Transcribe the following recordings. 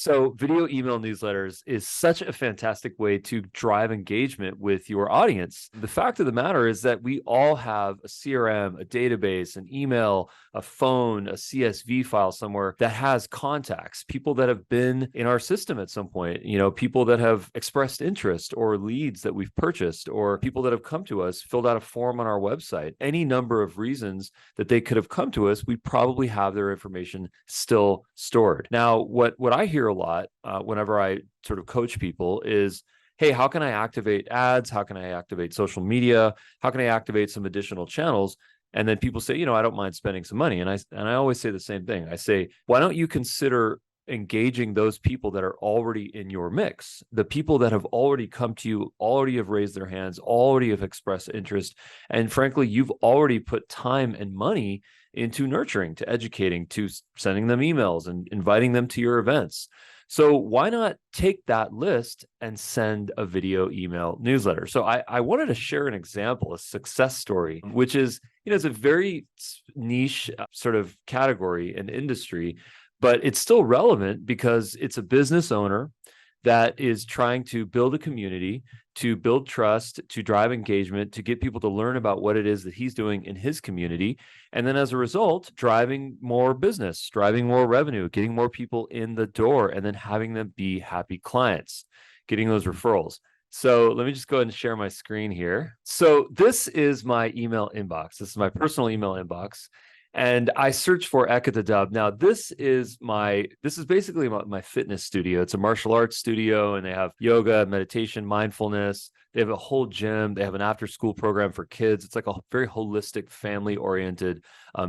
So video email newsletters is such a fantastic way to drive engagement with your audience. The fact of the matter is that we all have a CRM, a database, an email, a phone, a CSV file somewhere that has contacts, people that have been in our system at some point, people that have expressed interest or leads that we've purchased, or people that have come to us, filled out a form on our website, any number of reasons that they could have come to us. We probably have their information still stored. Now, what I hear a lot whenever I sort of coach people is, hey, how can I activate ads? How can I activate social media? How can I activate some additional channels? And then people say, I don't mind spending some money. And I always say the same thing. I say, why don't you consider engaging those people that are already in your mix, the people that have already come to you, already have raised their hands, already have expressed interest. And frankly, you've already put time and money into nurturing, to educating, to sending them emails and inviting them to your events. So why not take that list and send a video email newsletter? So I wanted to share an example, a success story, which is, it's a very niche sort of category and industry, but it's still relevant because it's a business owner that is trying to build a community, to build trust, to drive engagement, to get people to learn about what it is that he's doing in his community. And then as a result, driving more business, driving more revenue, getting more people in the door, and then having them be happy clients, getting those referrals. So let me just go ahead and share my screen here. So this is my email inbox. This is my personal email inbox. And I search for Ekata Dubb. Now, this is basically my fitness studio. It's a martial arts studio, and they have yoga, meditation, mindfulness. They have a whole gym. They have an after-school program for kids. It's like a very holistic, family-oriented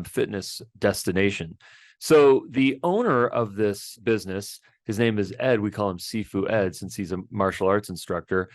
fitness destination. So the owner of this business, his name is Ed. We call him Sifu Ed since he's a martial arts instructor.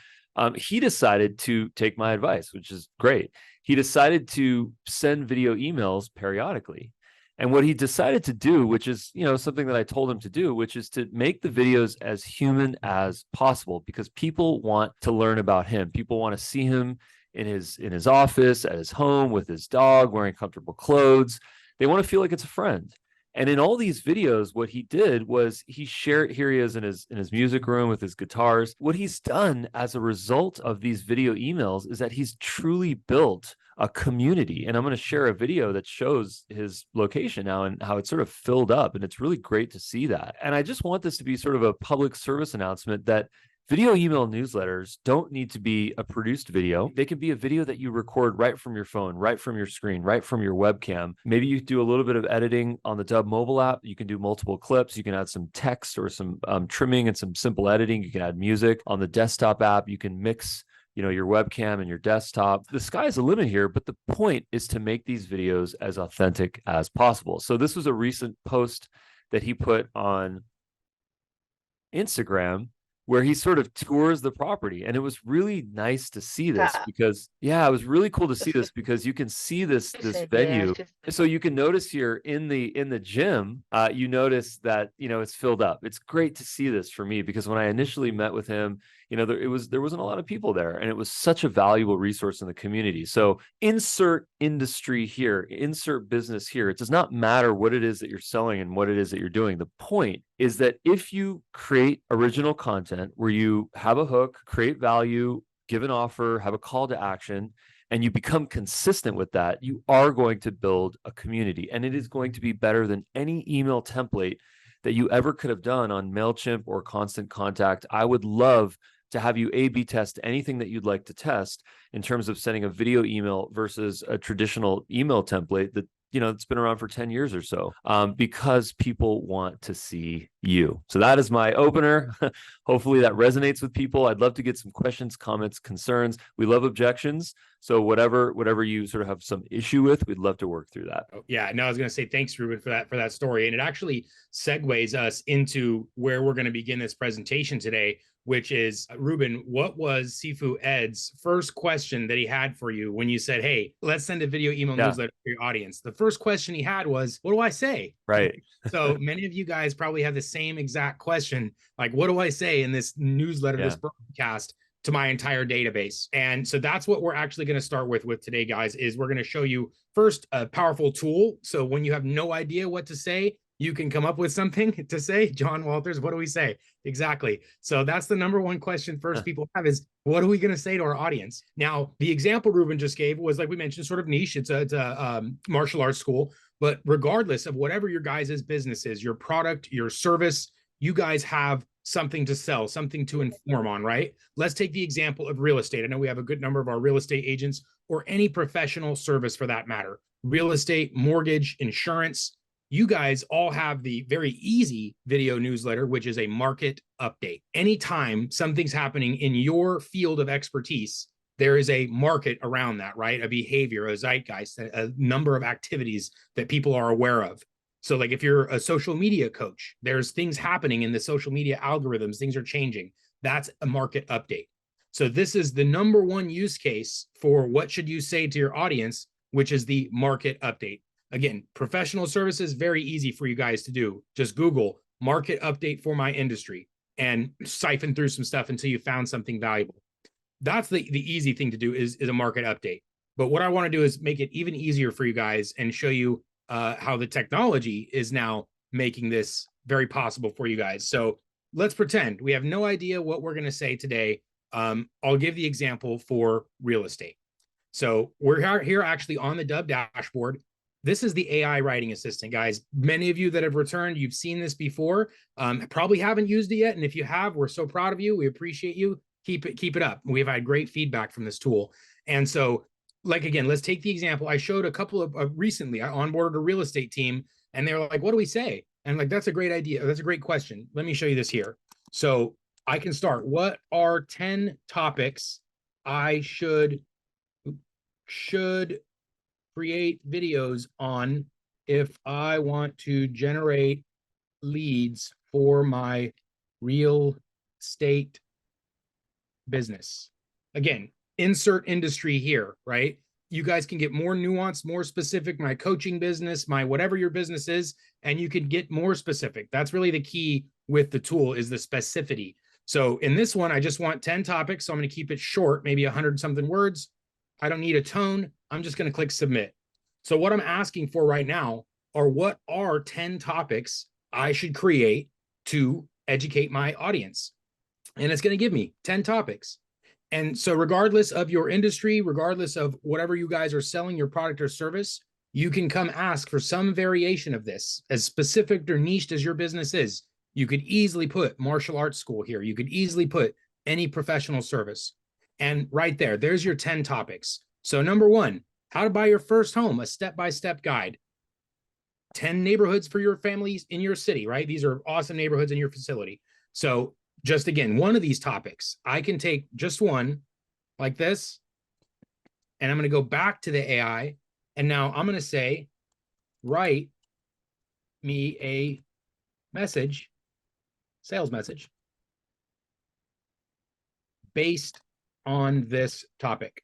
He decided to take my advice, which is great. He decided to send video emails periodically. And what he decided to do, which is, something that I told him to do, which is to make the videos as human as possible, because people want to learn about him. People want to see him in his office, at his home, with his dog, wearing comfortable clothes. They want to feel like it's a friend. And in all these videos, what he did was he shared, here he is in his music room with his guitars. What he's done as a result of these video emails is that he's truly built a community. And I'm going to share a video that shows his location now and how it's sort of filled up. And it's really great to see that. And I just want this to be sort of a public service announcement that video email newsletters don't need to be a produced video. They can be a video that you record right from your phone, right from your screen, right from your webcam. Maybe you do a little bit of editing on the Dubb mobile app. You can do multiple clips. You can add some text or some trimming and some simple editing. You can add music. On the desktop app, you can mix your webcam and your desktop. The sky's the limit here, but the point is to make these videos as authentic as possible. So this was a recent post that he put on Instagram where he sort of tours the property. And it was really nice to see this because, it was really cool to see this because you can see this venue. So you can notice here in the gym, you notice that, it's filled up. It's great to see this for me because when I initially met with him, there wasn't a lot of people there, and it was such a valuable resource in the community. So insert industry here, insert business here. It does not matter what it is that you're selling and what it is that you're doing. The point is that if you create original content where you have a hook, create value, give an offer, have a call to action, and you become consistent with that, you are going to build a community, and it is going to be better than any email template that you ever could have done on MailChimp or Constant Contact. I would love to have you A/B test anything that you'd like to test in terms of sending a video email versus a traditional email template that it's been around for 10 years or so, because people want to see you. So that is my opener. Hopefully that resonates with people. I'd love to get some questions, comments, concerns. We love objections. So whatever you sort of have some issue with, we'd love to work through that. Yeah, no, I was going to say thanks, Ruben, for that story. And it actually segues us into where we're going to begin this presentation today, which is, Ruben, what was Sifu Ed's first question that he had for you when you said, hey, let's send a video email newsletter for your audience? The first question he had was, what do I say? Right. So many of you guys probably have the same exact question, like, what do I say in this newsletter, this broadcast to my entire database? And so that's what we're actually going to start with today, guys, is we're going to show you first a powerful tool. So when you have no idea what to say, you can come up with something to say. John Walters, what do we say? Exactly. So that's the number one question first people have is, what are we going to say to our audience? Now, the example Ruben just gave was, like we mentioned, sort of niche. It's a martial arts school, but regardless of whatever your guys' business is, your product, your service, you guys have something to sell, something to inform on, right? Let's take the example of real estate. I know we have a good number of our real estate agents, or any professional service for that matter. Real estate, mortgage, insurance. You guys all have the very easy video newsletter, which is a market update. Anytime something's happening in your field of expertise, there is a market around that, right? A behavior, a zeitgeist, a number of activities that people are aware of. So like if you're a social media coach, there's things happening in the social media algorithms, things are changing. That's a market update. So this is the number one use case for what should you say to your audience, which is the market update. Again, professional services, very easy for you guys to do. Just Google market update for my industry and siphon through some stuff until you found something valuable. That's the easy thing to do is a market update. But what I want to do is make it even easier for you guys and show you how the technology is now making this very possible for you guys. So let's pretend we have no idea what we're going to say today. I'll give the example for real estate. So we're here actually on the Dubb dashboard. This is the AI writing assistant, guys. Many of you that have returned, you've seen this before, probably haven't used it yet. And if you have, we're so proud of you. We appreciate you. Keep it up. We've had great feedback from this tool. And so, like, again, let's take the example. I showed a couple of recently, I onboarded a real estate team and they were like, what do we say? And I'm like, that's a great idea. That's a great question. Let me show you this here. So I can start. What are 10 topics I should create videos on if I want to generate leads for my real estate business? Again, insert industry here, right? You guys can get more nuanced, more specific, my coaching business, my whatever your business is, and you can get more specific. That's really the key with the tool, is the specificity. So in this one, I just want 10 topics. So I'm going to keep it short, maybe 100 something words. I don't need a tone. I'm just going to click submit. So what I'm asking for right now are, what are 10 topics I should create to educate my audience? And it's going to give me 10 topics. And so regardless of your industry, regardless of whatever you guys are selling, your product or service, you can come ask for some variation of this, as specific or niched as your business is. You could easily put martial arts school here. You could easily put any professional service. And right there, there's your 10 topics. So number one, how to buy your first home, a step-by-step guide. 10 neighborhoods for your families in your city, right? These are awesome neighborhoods in your facility. So just again, one of these topics, I can take just one like this, and I'm going to go back to the AI. And now I'm going to say, write me a message, sales message, based on this topic.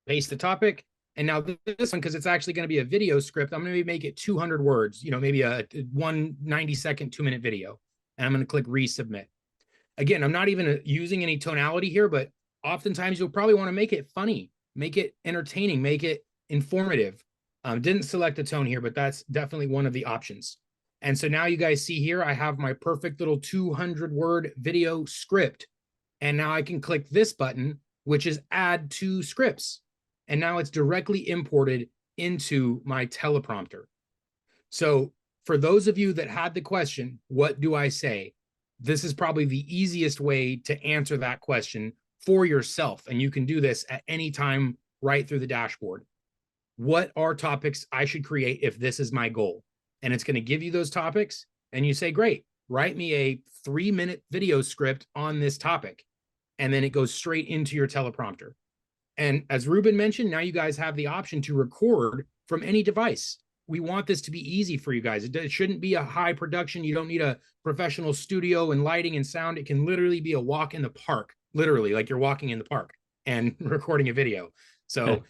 Paste the topic. And now this one, because it's actually going to be a video script, I'm going to make it 200 words, maybe a 190-second, 2-minute video. And I'm going to click resubmit. Again, I'm not even using any tonality here, but oftentimes you'll probably want to make it funny, make it entertaining, make it informative. Didn't select a tone here, but that's definitely one of the options. And so now you guys see here, I have my perfect little 200-word video script. And now I can click this button, which is add to scripts. And now it's directly imported into my teleprompter. So for those of you that had the question, what do I say? This is probably the easiest way to answer that question for yourself. And you can do this at any time right through the dashboard. What are topics I should create if this is my goal? And it's going to give you those topics. And you say, great, write me a 3-minute video script on this topic. And then it goes straight into your teleprompter. And as Ruben mentioned, now you guys have the option to record from any device. We want this to be easy for you guys. It shouldn't be a high production. You don't need a professional studio and lighting and sound. It can literally be a walk in the park, literally like you're walking in the park and recording a video. So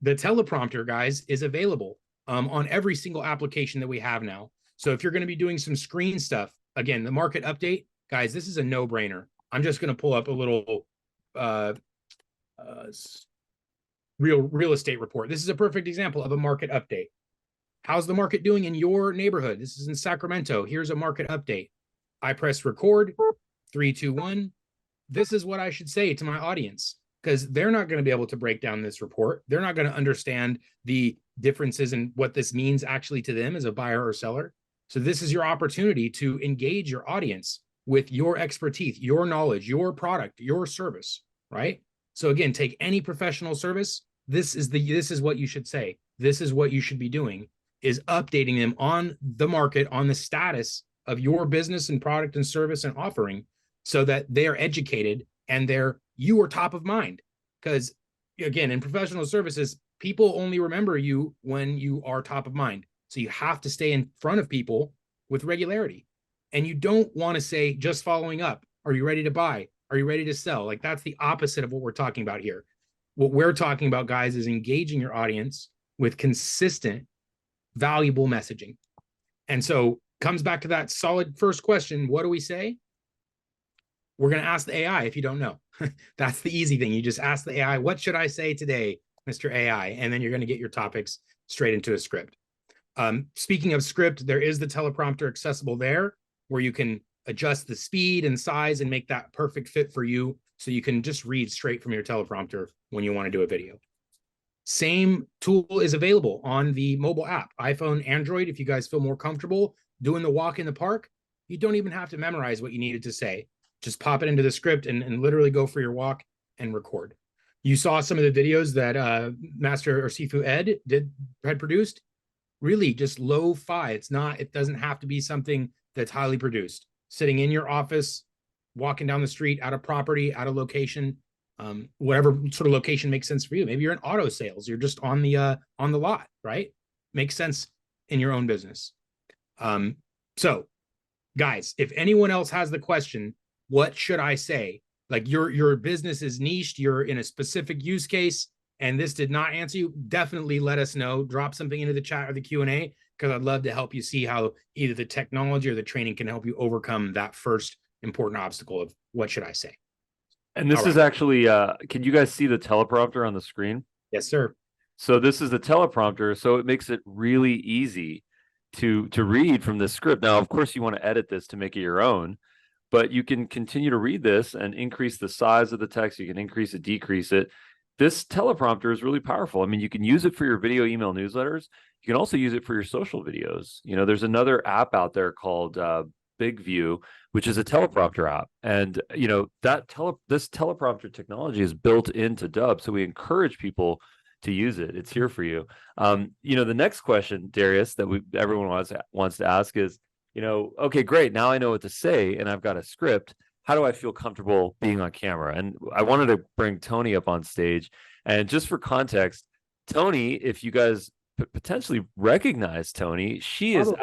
the teleprompter, guys, is available on every single application that we have now. So if you're going to be doing some screen stuff, again, the market update, guys, this is a no-brainer. I'm just going to pull up a little real estate report. This is a perfect example of a market update. How's the market doing in your neighborhood? This is in Sacramento. Here's a market update. I press record. 3, 2, 1. This is what I should say to my audience, because they're not going to be able to break down this report. They're not going to understand the differences in what this means actually to them as a buyer or seller. So this is your opportunity to engage your audience with your expertise, your knowledge, your product, your service, right? So again, take any professional service. This is what you should say. This is what you should be doing, is updating them on the market, on the status of your business and product and service and offering, so that they are educated and you are top of mind. Because again, in professional services, people only remember you when you are top of mind. So you have to stay in front of people with regularity. And you don't want to say just following up. Are you ready to buy? Are you ready to sell? Like, that's the opposite of what we're talking about here. What we're talking about, guys, is engaging your audience with consistent, valuable messaging. And so comes back to that solid first question. What do we say? We're going to ask the AI if you don't know. That's the easy thing. You just ask the AI, what should I say today, Mr. AI? And then you're going to get your topics straight into a script. Speaking of script, there is the teleprompter accessible there, where you can adjust the speed and size and make that perfect fit for you. So you can just read straight from your teleprompter when you want to do a video. Same tool is available on the mobile app, iPhone, Android. If you guys feel more comfortable doing the walk in the park, you don't even have to memorize what you needed to say. Just pop it into the script and literally go for your walk and record. You saw some of the videos that Master or Sifu Ed had produced. Really just lo-fi. It doesn't have to be something that's highly produced. Sitting in your office, walking down the street, at a property, at a location, whatever sort of location makes sense for you. Maybe you're in auto sales. You're just on the lot, right? Makes sense in your own business. So guys, if anyone else has the question, what should I say? Like, your business is niched, you're in a specific use case, and this did not answer you, definitely let us know. Drop something into the chat or the Q&A, because I'd love to help you see how either the technology or the training can help you overcome that first important obstacle of what should I say. And this is actually, can you guys see the teleprompter on the screen? Yes, sir. So this is the teleprompter, so it makes it really easy to read from this script. Now, of course, you want to edit this to make it your own, but you can continue to read this and increase the size of the text. You can increase it, decrease it. This teleprompter is really powerful. I mean, you can use it for your video email newsletters. You can also use it for your social videos. You know, there's another app out there called Big View, which is a teleprompter app. And, you know, this teleprompter technology is built into Dubb. So we encourage people to use it. It's here for you. You know, the next question, Darius, that everyone wants to ask is, you know, okay, great. Now I know what to say and I've got a script. How do I feel comfortable being on camera? And I wanted to bring Tony up on stage. And just for context, Tony, if you guys potentially recognize Tony, she is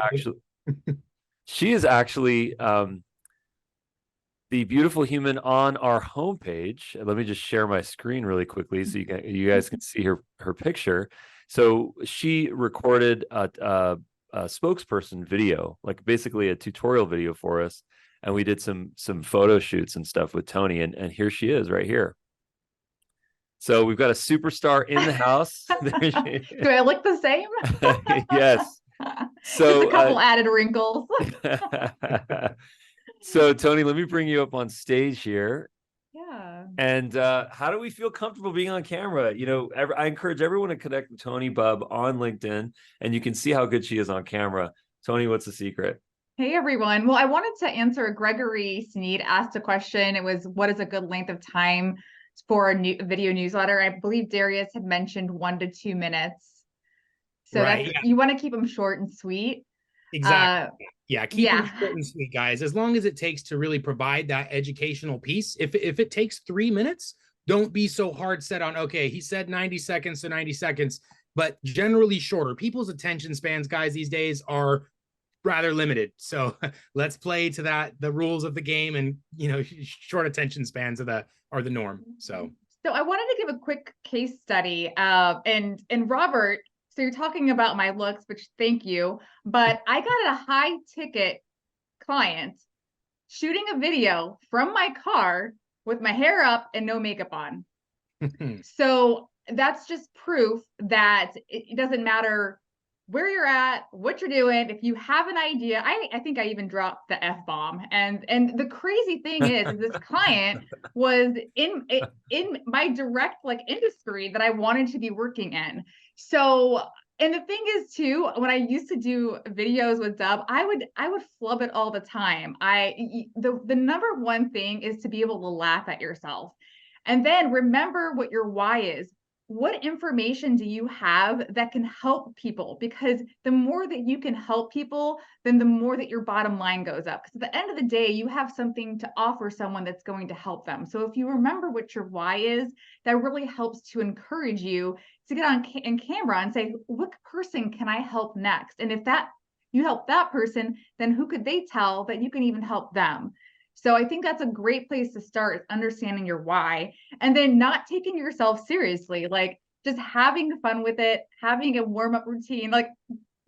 actually the beautiful human on our homepage. Let me just share my screen really quickly so you guys can see her picture. So she recorded a spokesperson video, like basically a tutorial video for us, and we did some photo shoots and stuff with Tony, and here she is right here. So we've got a superstar in the house. Do I look the same? Yes. So just a couple added wrinkles. So Tony, let me bring you up on stage here. Yeah. And how do we feel comfortable being on camera? You know, I encourage everyone to connect with Tony Bubb on LinkedIn, and you can see how good she is on camera. Tony, what's the secret? Hey, everyone. Well, I wanted to answer Gregory Sneed asked a question. It was, what is a good length of time for a video newsletter? I believe Darius had mentioned 1 to 2 minutes. So right, you want to keep them short and sweet. Exactly. Keep them short and sweet, guys. As long as it takes to really provide that educational piece. If it takes 3 minutes, don't be so hard set on, okay, he said 90 seconds to 90 seconds, but generally shorter. People's attention spans, guys, these days are rather limited. So let's play to the rules of the game, and, you know, short attention spans are the norm. So I wanted to give a quick case study. And Robert, so you're talking about my looks, which thank you, but I got a high ticket client shooting a video from my car with my hair up and no makeup on. So that's just proof that it doesn't matter where you're at, what you're doing. If you have an idea, I think I even dropped the F-bomb. And the crazy thing is this client was in my direct like industry that I wanted to be working in. So, and the thing is too, when I used to do videos with Dubb, I would flub it all the time. The number one thing is to be able to laugh at yourself. And then remember what your why is. What information do you have that can help people? Because the more that you can help people, then the more that your bottom line goes up. Because at the end of the day, you have something to offer someone that's going to help them. So if you remember what your why is, that really helps to encourage you to get on in camera and say, what person can I help next? And if that you help that person, then who could they tell that you can even help them? So I think that's a great place to start, understanding your why, and then not taking yourself seriously, like just having fun with it, having a warm-up routine, like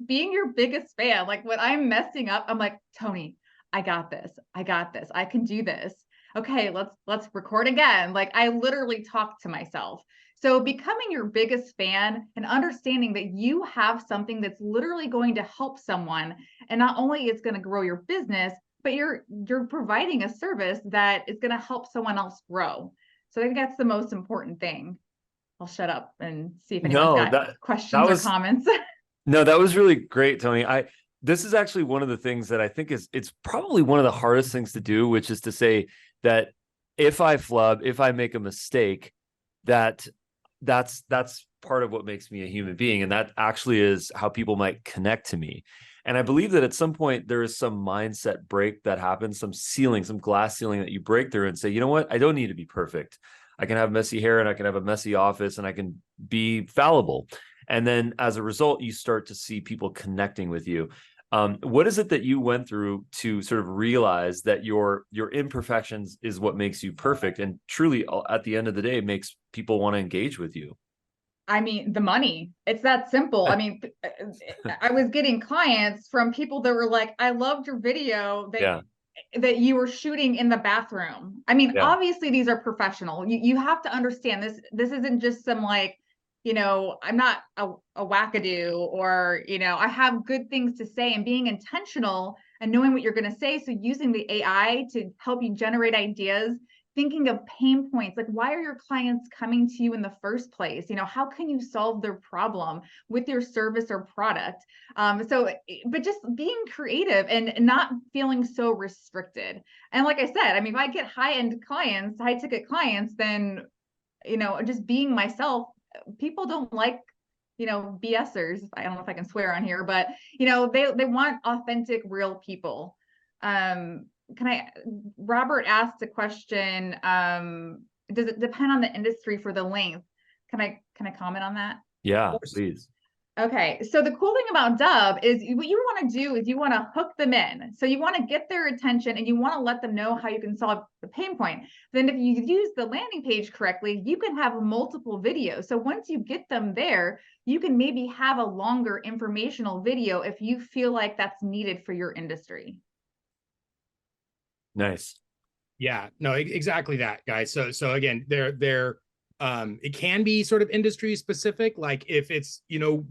being your biggest fan. Like when I'm messing up, I'm like, Tony, I got this. I got this. I can do this. Okay, let's record again. Like I literally talk to myself. So becoming your biggest fan and understanding that you have something that's literally going to help someone, and not only it's going to grow your business, but you're providing a service that is going to help someone else grow. So I think that's the most important thing. I'll shut up and see if anyone's got questions or comments. No, that was really great, Tony. This is actually one of the things that I think it's probably one of the hardest things to do, which is to say that if I flub, if I make a mistake, that's part of what makes me a human being. And that actually is how people might connect to me. And I believe that at some point there is some mindset break that happens, some ceiling, some glass ceiling that you break through and say, you know what? I don't need to be perfect. I can have messy hair and I can have a messy office and I can be fallible. And then as a result, you start to see people connecting with you. What is it that you went through to sort of realize that your imperfections is what makes you perfect and truly at the end of the day makes people want to engage with you? I mean, the money, it's that simple. I mean, I was getting clients from people that were like, I loved your video that you were shooting in the bathroom. I mean, obviously these are professional. You have to understand this isn't just some like, I'm not a wackadoo or, I have good things to say, and being intentional and knowing what you're going to say. So using the AI to help you generate ideas, thinking of pain points, like why are your clients coming to you in the first place? How can you solve their problem with your service or product? But just being creative and not feeling so restricted. And like I said, I mean, if I get high-end clients, high-ticket clients, then, just being myself, people don't like, BSers. I don't know if I can swear on here, but, they want authentic, real people. Robert asked a question, does it depend on the industry for the length? Can I comment on that? Yeah, please. Okay, so the cool thing about Dubb is what you want to do is you want to hook them in. So you want to get their attention and you want to let them know how you can solve the pain point. Then if you use the landing page correctly, you can have multiple videos. So once you get them there, you can maybe have a longer informational video if you feel like that's needed for your industry. Nice. Yeah, no, exactly that, guys. So again, it can be sort of industry specific. Like if it's,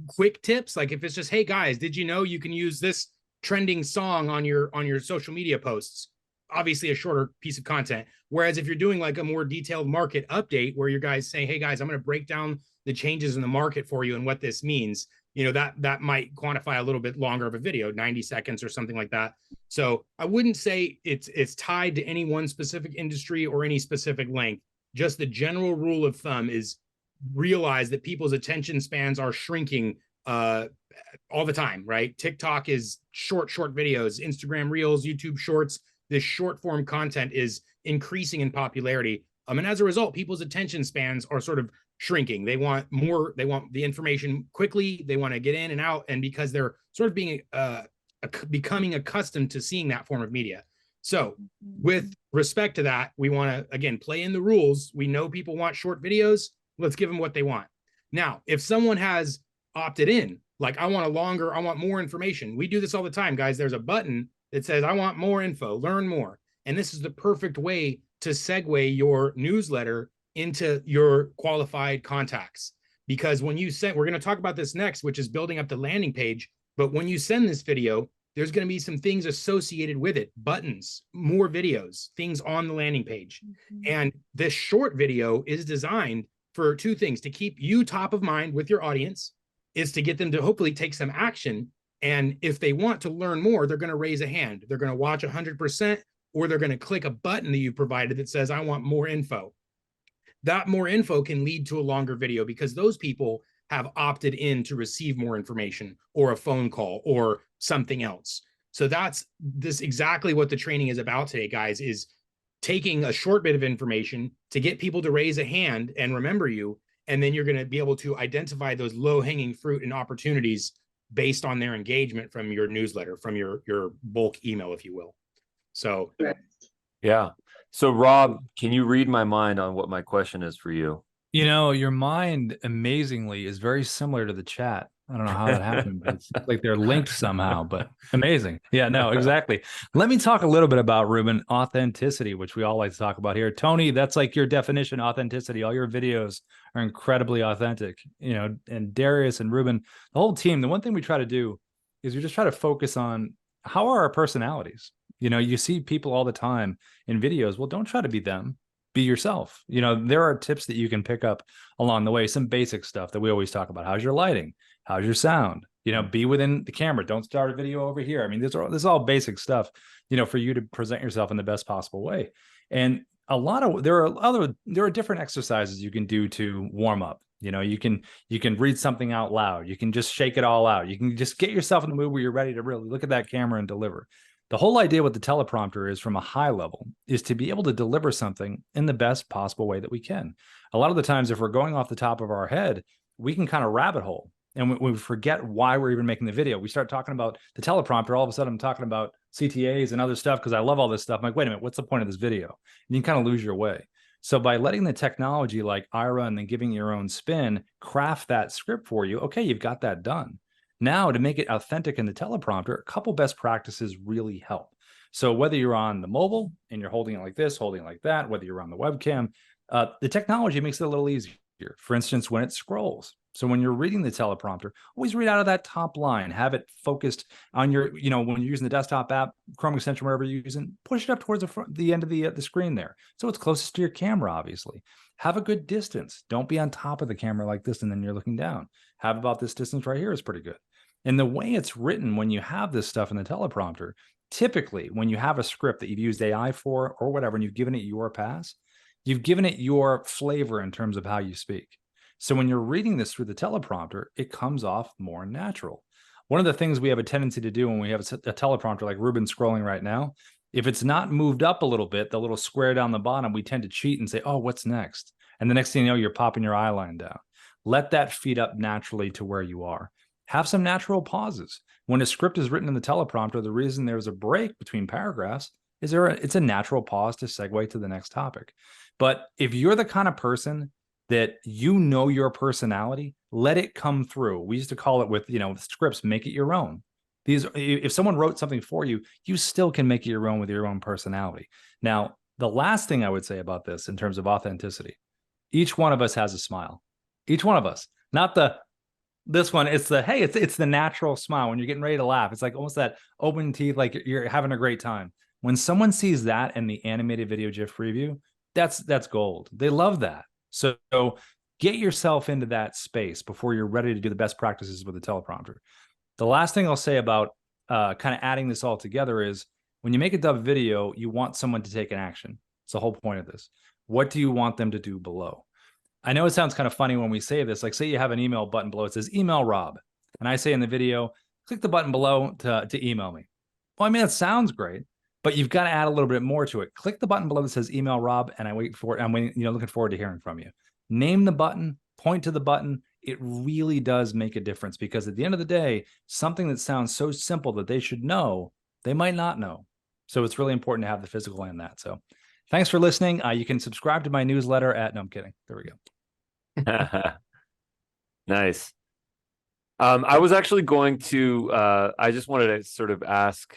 quick tips, like if it's just, hey guys, did you know you can use this trending song on your social media posts? Obviously a shorter piece of content. Whereas if you're doing like a more detailed market update where your guys saying, hey guys, I'm going to break down the changes in the market for you and what this means, that might quantify a little bit longer of a video, 90 seconds or something like that. So I wouldn't say it's tied to any one specific industry or any specific length. Just the general rule of thumb is realize that people's attention spans are shrinking all the time, right? TikTok is short videos, Instagram Reels, YouTube Shorts. This short form content is increasing in popularity. And as a result, people's attention spans are sort of shrinking. They want more, they want the information quickly, they want to get in and out, and because they're sort of being becoming accustomed to seeing that form of media. So with respect to that, we want to, again, play in the rules. We know people want short videos. Let's give them what they want. Now, if someone has opted in, like I want more information. We do this all the time, guys. There's a button that says, I want more info, learn more. And this is the perfect way to segue your newsletter into your qualified contacts. because when you send, we're going to talk about this next, which is building up the landing page. But when you send this video, there's going to be some things associated with it, buttons, more videos, things on the landing page. And this short video is designed for two things: to keep you top of mind with your audience, is to get them to hopefully take some action. And if they want to learn more, they're going to raise a hand. They're going to watch 100%, or they're going to click a button that you provided that says, I want more info. That more info can lead to a longer video, because those people have opted in to receive more information or a phone call or something else. So that's exactly what the training is about today, guys, is taking a short bit of information to get people to raise a hand and remember you. And then you're going to be able to identify those low-hanging fruit and opportunities based on their engagement from your newsletter, from your bulk email, if you will. So yeah. So Rob, can you read my mind on what my question is for you? You know, your mind amazingly is very similar to the chat. I don't know how that happened, but it's like they're linked somehow, but amazing. Yeah, no, exactly. Let me talk a little bit about, Ruben, authenticity, which we all like to talk about here. Tony, that's like your definition, authenticity. All your videos are incredibly authentic, you know, and Darius and Ruben, the whole team. The one thing we try to do is we just try to focus on how are our personalities. You know, you see people all the time in videos. Well, don't try to be them. Be yourself. You know, there are tips that you can pick up along the way, some basic stuff that we always talk about. How's your lighting? How's your sound? You know, be within the camera. Don't start a video over here. I mean, this is all basic stuff, you know, for you to present yourself in the best possible way. And there are different exercises you can do to warm up. You know, you can read something out loud. You can just shake it all out. You can just get yourself in the mood where you're ready to really look at that camera and deliver. The whole idea with the teleprompter is, from a high level, is to be able to deliver something in the best possible way that we can. A lot of the times, if we're going off the top of our head, we can kind of rabbit hole and we forget why we're even making the video. We start talking about the teleprompter. All of a sudden, I'm talking about CTAs and other stuff because I love all this stuff. I'm like, wait a minute, what's the point of this video? And you can kind of lose your way. So by letting the technology like Ira and then giving your own spin, craft that script for you, okay, you've got that done. Now, to make it authentic in the teleprompter, a couple best practices really help. So whether you're on the mobile and you're holding it like this, holding it like that, whether you're on the webcam, the technology makes it a little easier. For instance, when it scrolls. So when you're reading the teleprompter, always read out of that top line. Have it focused on your, you know, when you're using the desktop app, Chrome extension, wherever you're using, push it up towards the end of the screen there. So it's closest to your camera, obviously. Have a good distance. Don't be on top of the camera like this and then you're looking down. Have about this distance right here is pretty good. And the way it's written, when you have this stuff in the teleprompter, typically when you have a script that you've used AI for or whatever, and you've given it your pass, you've given it your flavor in terms of how you speak. So when you're reading this through the teleprompter, it comes off more natural. One of the things we have a tendency to do when we have a teleprompter like Ruben scrolling right now, if it's not moved up a little bit, the little square down the bottom, we tend to cheat and say, oh, what's next? And the next thing you know, you're popping your eye line down. Let that feed up naturally to where you are. Have some natural pauses. When a script is written in the teleprompter, the reason there's a break between paragraphs is it's a natural pause to segue to the next topic. But if you're the kind of person that you know your personality, let it come through. We used to call it with, you know, scripts, make it your own. If someone wrote something for you, you still can make it your own with your own personality. Now, the last thing I would say about this in terms of authenticity, each one of us has a smile. Each one of us, not this one, it's it's the natural smile when you're getting ready to laugh. It's like almost that open teeth, like you're having a great time. When someone sees that in the animated video GIF preview, that's gold. They love that. So get yourself into that space before you're ready to do the best practices with the teleprompter. The last thing I'll say about kind of adding this all together is, when you make a Dubb video, you want someone to take an action. It's the whole point of this. What do you want them to do below? I know it sounds kind of funny when we say this, like say you have an email button below, it says email Rob. And I say in the video, click the button below to email me. Well, I mean, that sounds great, but you've got to add a little bit more to it. Click the button below that says email Rob, and I'm looking forward to hearing from you. Name the button, point to the button. It really does make a difference, because at the end of the day, something that sounds so simple that they should know, they might not know. So it's really important to have the physical in that. So thanks for listening. You can subscribe to my newsletter no, I'm kidding. There we go. Nice. I was actually going to, I just wanted to sort of ask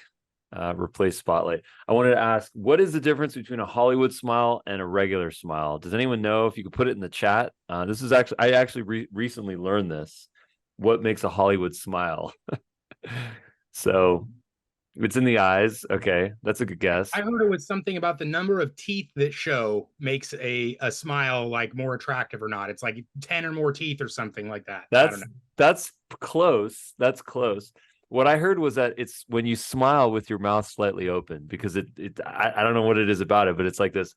Replace spotlight. I wanted to ask, what is the difference between a Hollywood smile and a regular smile? Does anyone know? If you could put it in the chat. This is actually, I actually recently learned this. What makes a Hollywood smile? So it's in the eyes. Okay, that's a good guess. I heard it was something about the number of teeth that show makes a smile like more attractive or not. It's like 10 or more teeth or something like that. I don't know. That's close. That's close. What I heard was that it's when you smile with your mouth slightly open, because I don't know what it is about it, but it's like this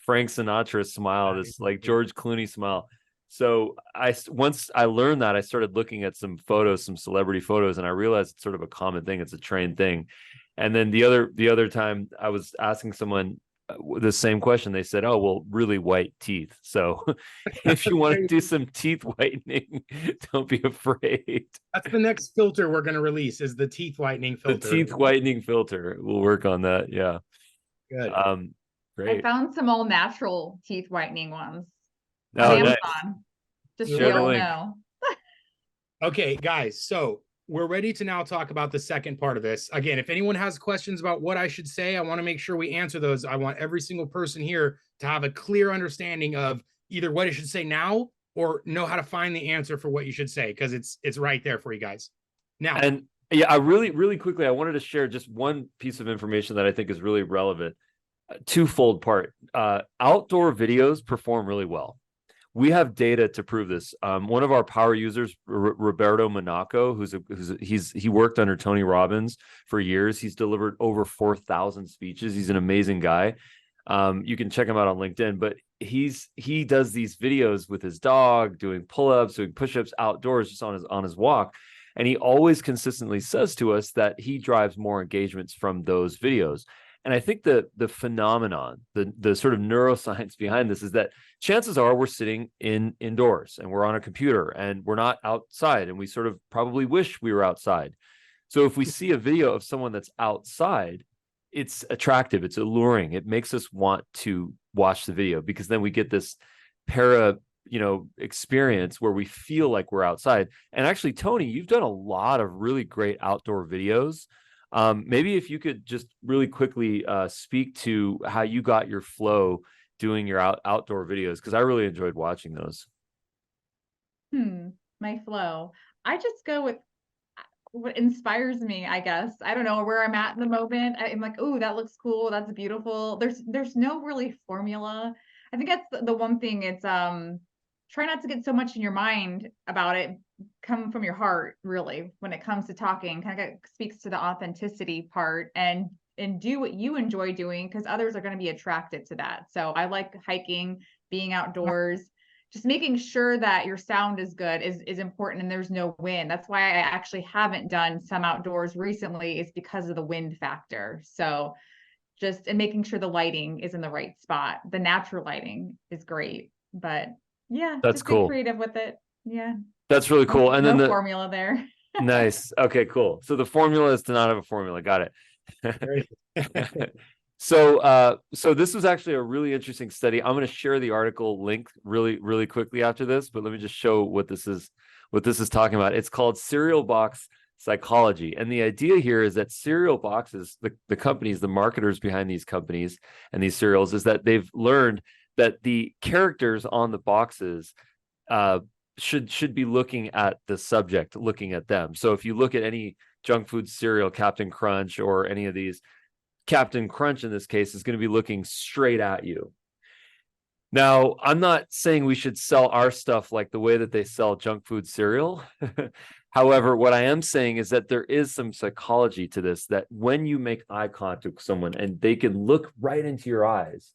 Frank Sinatra smile, this like George Clooney smile. So once I learned that, I started looking at some photos, some celebrity photos, and I realized it's sort of a common thing. It's a trained thing. And then the other time I was asking someone the same question, they said, "Oh, well, really white teeth." So if you want to do some teeth whitening, don't be afraid. That's the next filter we're going to release, is the teeth whitening filter. The teeth whitening filter. We'll work on that. Yeah. Good. Great. I found some all natural teeth whitening ones Oh, on Amazon. nice. Just Share so the y'all link. know. Okay, guys. So we're ready to now talk about the second part of this. Again, if anyone has questions about what I should say, I want to make sure we answer those. I want every single person here to have a clear understanding of either what it should say now or know how to find the answer for what you should say, because it's right there for you guys. Now, And yeah, I really quickly, I wanted to share just one piece of information that I think is really relevant. Twofold part. Outdoor videos perform really well. We have data to prove this. One of our power users, Roberto Monaco, he worked under Tony Robbins for years. He's delivered over 4,000 speeches. He's an amazing guy. You can check him out on LinkedIn, but he does these videos with his dog, doing pull-ups, doing push-ups outdoors, just on his walk. And he always consistently says to us that he drives more engagements from those videos. And I think the phenomenon, the sort of neuroscience behind this is that chances are we're sitting indoors and we're on a computer and we're not outside, and we sort of probably wish we were outside. So if we see a video of someone that's outside, it's attractive, it's alluring, it makes us want to watch the video, because then we get this experience where we feel like we're outside. And actually, Tony, you've done a lot of really great outdoor videos. Maybe if you could just really quickly speak to how you got your flow doing your outdoor videos, because I really enjoyed watching those. My flow. I just go with what inspires me, I guess. I don't know where I'm at in the moment. I'm like, oh, that looks cool. That's beautiful. There's no really formula. I think that's the one thing. It's try not to get so much in your mind about it. Come from your heart, really, when it comes to talking. Kind of speaks to the authenticity part, and do what you enjoy doing, because others are going to be attracted to that. So I like hiking, being outdoors. Just making sure that your sound is good is important, and there's no wind. That's why I actually haven't done some outdoors recently, is because of the wind factor. So and making sure the lighting is in the right spot. The natural lighting is great, but yeah, that's just cool. Be creative with it. Yeah. That's really cool. And then the formula there. Nice. Okay, cool. So the formula is to not have a formula. Got it. So this was actually a really interesting study. I'm going to share the article link really quickly after this, but let me just show what this is talking about. It's called cereal box psychology. And the idea here is that cereal boxes, the companies, the marketers behind these companies and these cereals, is that they've learned that the characters on the boxes should be looking at the subject, looking at them. So if you look at any junk food cereal, Captain Crunch or any of these, Captain Crunch in this case is going to be looking straight at you. Now, I'm not saying we should sell our stuff like the way that they sell junk food cereal. However, what I am saying is that there is some psychology to this, that when you make eye contact with someone and they can look right into your eyes,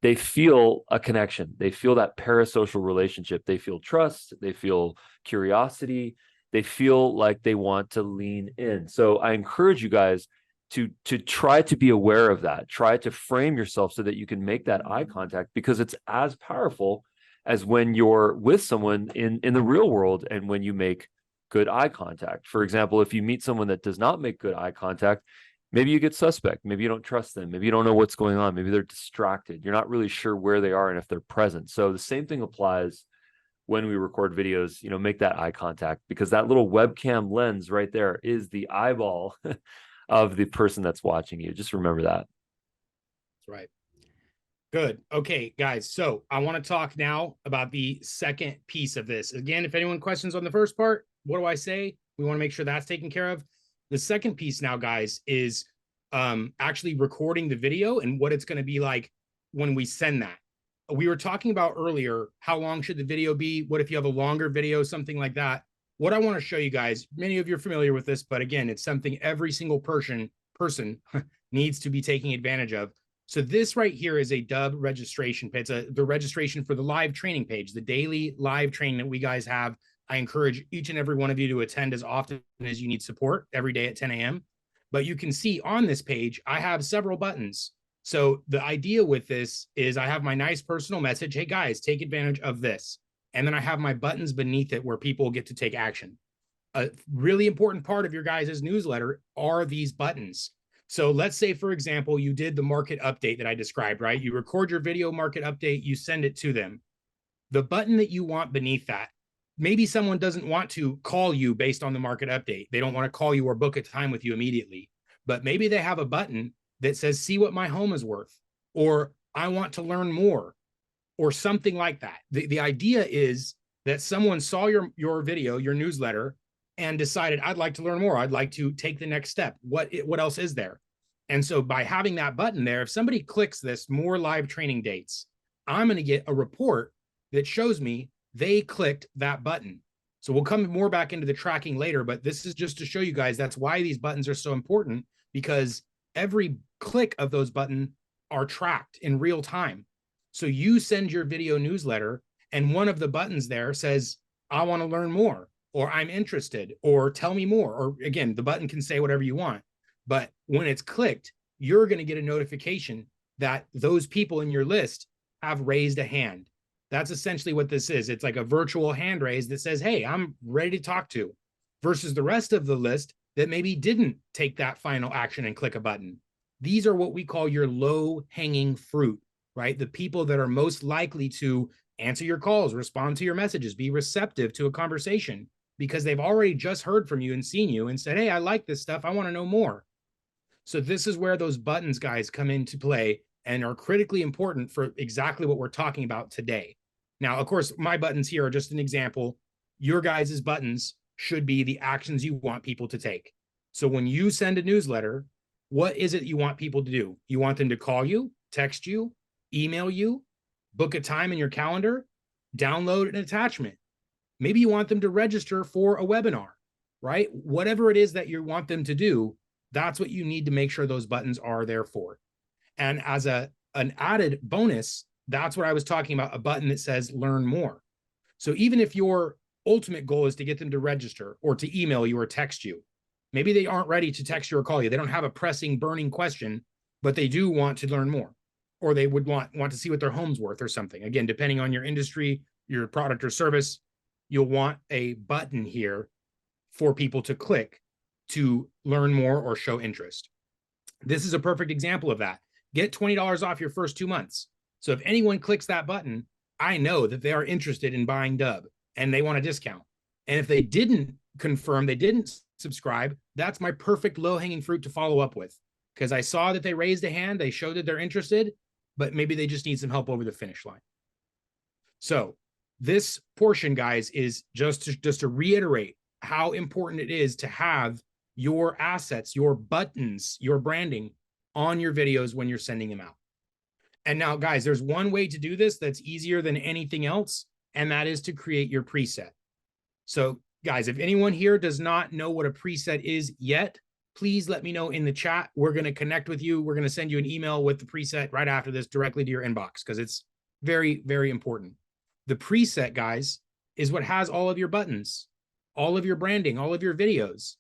they feel a connection. They feel that parasocial relationship. They feel trust. They feel curiosity. They feel like they want to lean in. So I encourage you guys to try to be aware of that. Try to frame yourself so that you can make that eye contact, because it's as powerful as when you're with someone in the real world and when you make good eye contact. For example, if you meet someone that does not make good eye contact, maybe you get suspect. Maybe you don't trust them. Maybe you don't know what's going on. Maybe they're distracted. You're not really sure where they are and if they're present. So the same thing applies when we record videos. Make that eye contact, because that little webcam lens right there is the eyeball of the person that's watching you. Just remember that. That's right. Good. Okay, guys. So I want to talk now about the second piece of this. Again, if anyone questions on the first part, what do I say? We want to make sure that's taken care of. The second piece now, guys, is actually recording the video and what it's going to be like when we send that. We were talking about earlier, how long should the video be? What if you have a longer video, something like that? What I want to show you guys, many of you are familiar with this, but again, it's something every single person needs to be taking advantage of. So this right here is a Dubb registration page. It's the registration for the live training page, the daily live training that we guys have. I encourage each and every one of you to attend as often as you need support every day at 10 a.m. But you can see on this page, I have several buttons. So the idea with this is I have my nice personal message. Hey guys, take advantage of this. And then I have my buttons beneath it where people get to take action. A really important part of your guys' newsletter are these buttons. So let's say, for example, you did the market update that I described, right? You record your video market update, you send it to them. The button that you want beneath that, maybe someone doesn't want to call you based on the market update. They don't want to call you or book a time with you immediately, but maybe they have a button that says, see what my home is worth, or I want to learn more, or something like that. The idea is that someone saw your video, your newsletter, and decided, I'd like to learn more. I'd like to take the next step. What else is there? And so by having that button there, if somebody clicks this, more live training dates, I'm going to get a report that shows me they clicked that button. So we'll come more back into the tracking later, but this is just to show you guys that's why these buttons are so important, because every click of those buttons are tracked in real time. So you send your video newsletter and one of the buttons there says, I want to learn more, or I'm interested, or tell me more. Or again, the button can say whatever you want. But when it's clicked, you're going to get a notification that those people in your list have raised a hand. That's essentially what this is. It's like a virtual hand raise that says, hey, I'm ready to talk to, versus the rest of the list that maybe didn't take that final action and click a button. These are what we call your low hanging fruit, right? The people that are most likely to answer your calls, respond to your messages, be receptive to a conversation because they've already just heard from you and seen you and said, hey, I like this stuff. I want to know more. So this is where those buttons, guys, come into play and are critically important for exactly what we're talking about today. Now, of course, my buttons here are just an example. Your guys' buttons should be the actions you want people to take. So when you send a newsletter, what is it you want people to do? You want them to call you, text you, email you, book a time in your calendar, download an attachment. Maybe you want them to register for a webinar, right? Whatever it is that you want them to do, that's what you need to make sure those buttons are there for. And as an added bonus, that's what I was talking about, a button that says learn more. So even if your ultimate goal is to get them to register or to email you or text you, maybe they aren't ready to text you or call you. They don't have a pressing, burning question, but they do want to learn more, or they would want to see what their home's worth or something. Again, depending on your industry, your product or service, you'll want a button here for people to click to learn more or show interest. This is a perfect example of that. Get $20 off your first 2 months. So if anyone clicks that button, I know that they are interested in buying Dubb and they want a discount. And if they didn't confirm, they didn't subscribe, that's my perfect low-hanging fruit to follow up with, because I saw that they raised a hand, they showed that they're interested, but maybe they just need some help over the finish line. So this portion, guys, is just to reiterate how important it is to have your assets, your buttons, your branding on your videos when you're sending them out. And now, guys, there's one way to do this that's easier than anything else, and that is to create your preset. So, guys, if anyone here does not know what a preset is yet, please let me know in the chat. We're going to connect with you. We're going to send you an email with the preset right after this directly to your inbox, because it's very, very important. The preset, guys, is what has all of your buttons, all of your branding, all of your videos,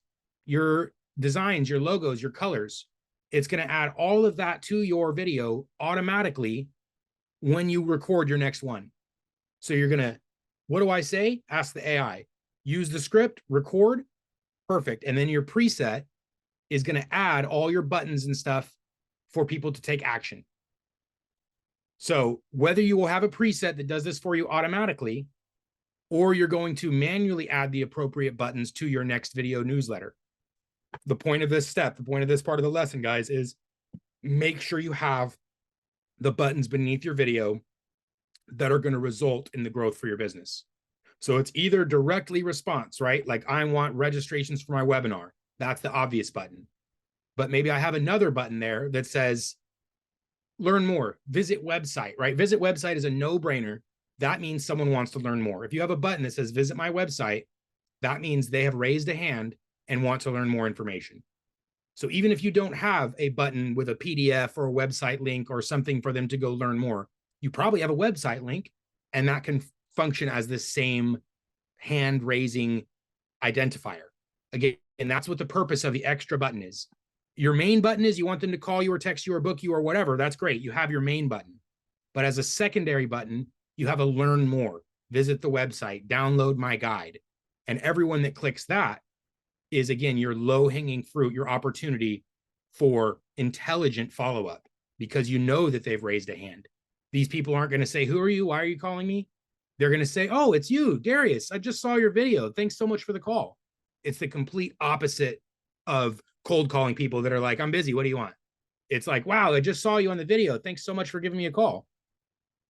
your designs, your logos, your colors. It's going to add all of that to your video automatically when you record your next one. So you're going to, what do I say? Ask the AI. Use the script, record, perfect. And then your preset is going to add all your buttons and stuff for people to take action. So whether you will have a preset that does this for you automatically, or you're going to manually add the appropriate buttons to your next video newsletter, the point of this step, the point of this part of the lesson, guys, is make sure you have the buttons beneath your video that are going to result in the growth for your business. So it's either directly response, right? Like I want registrations for my webinar. That's the obvious button. But maybe I have another button there that says, learn more, visit website, right? Visit website is a no-brainer. That means someone wants to learn more. If you have a button that says visit my website, that means they have raised a hand and want to learn more information. So even if you don't have a button with a PDF or a website link or something for them to go learn more, you probably have a website link, and that can function as the same hand-raising identifier. Again, and that's what the purpose of the extra button is. Your main button is you want them to call you or text you or book you or whatever. That's great. You have your main button. But as a secondary button, you have a learn more, visit the website, download my guide. And everyone that clicks that is, again, your low-hanging fruit, your opportunity for intelligent follow-up, because you know that they've raised a hand. These people aren't going to say, who are you? Why are you calling me? They're going to say, oh, it's you, Darius. I just saw your video. Thanks so much for the call. It's the complete opposite of cold calling people that are like, I'm busy. What do you want? It's like, wow, I just saw you on the video. Thanks so much for giving me a call.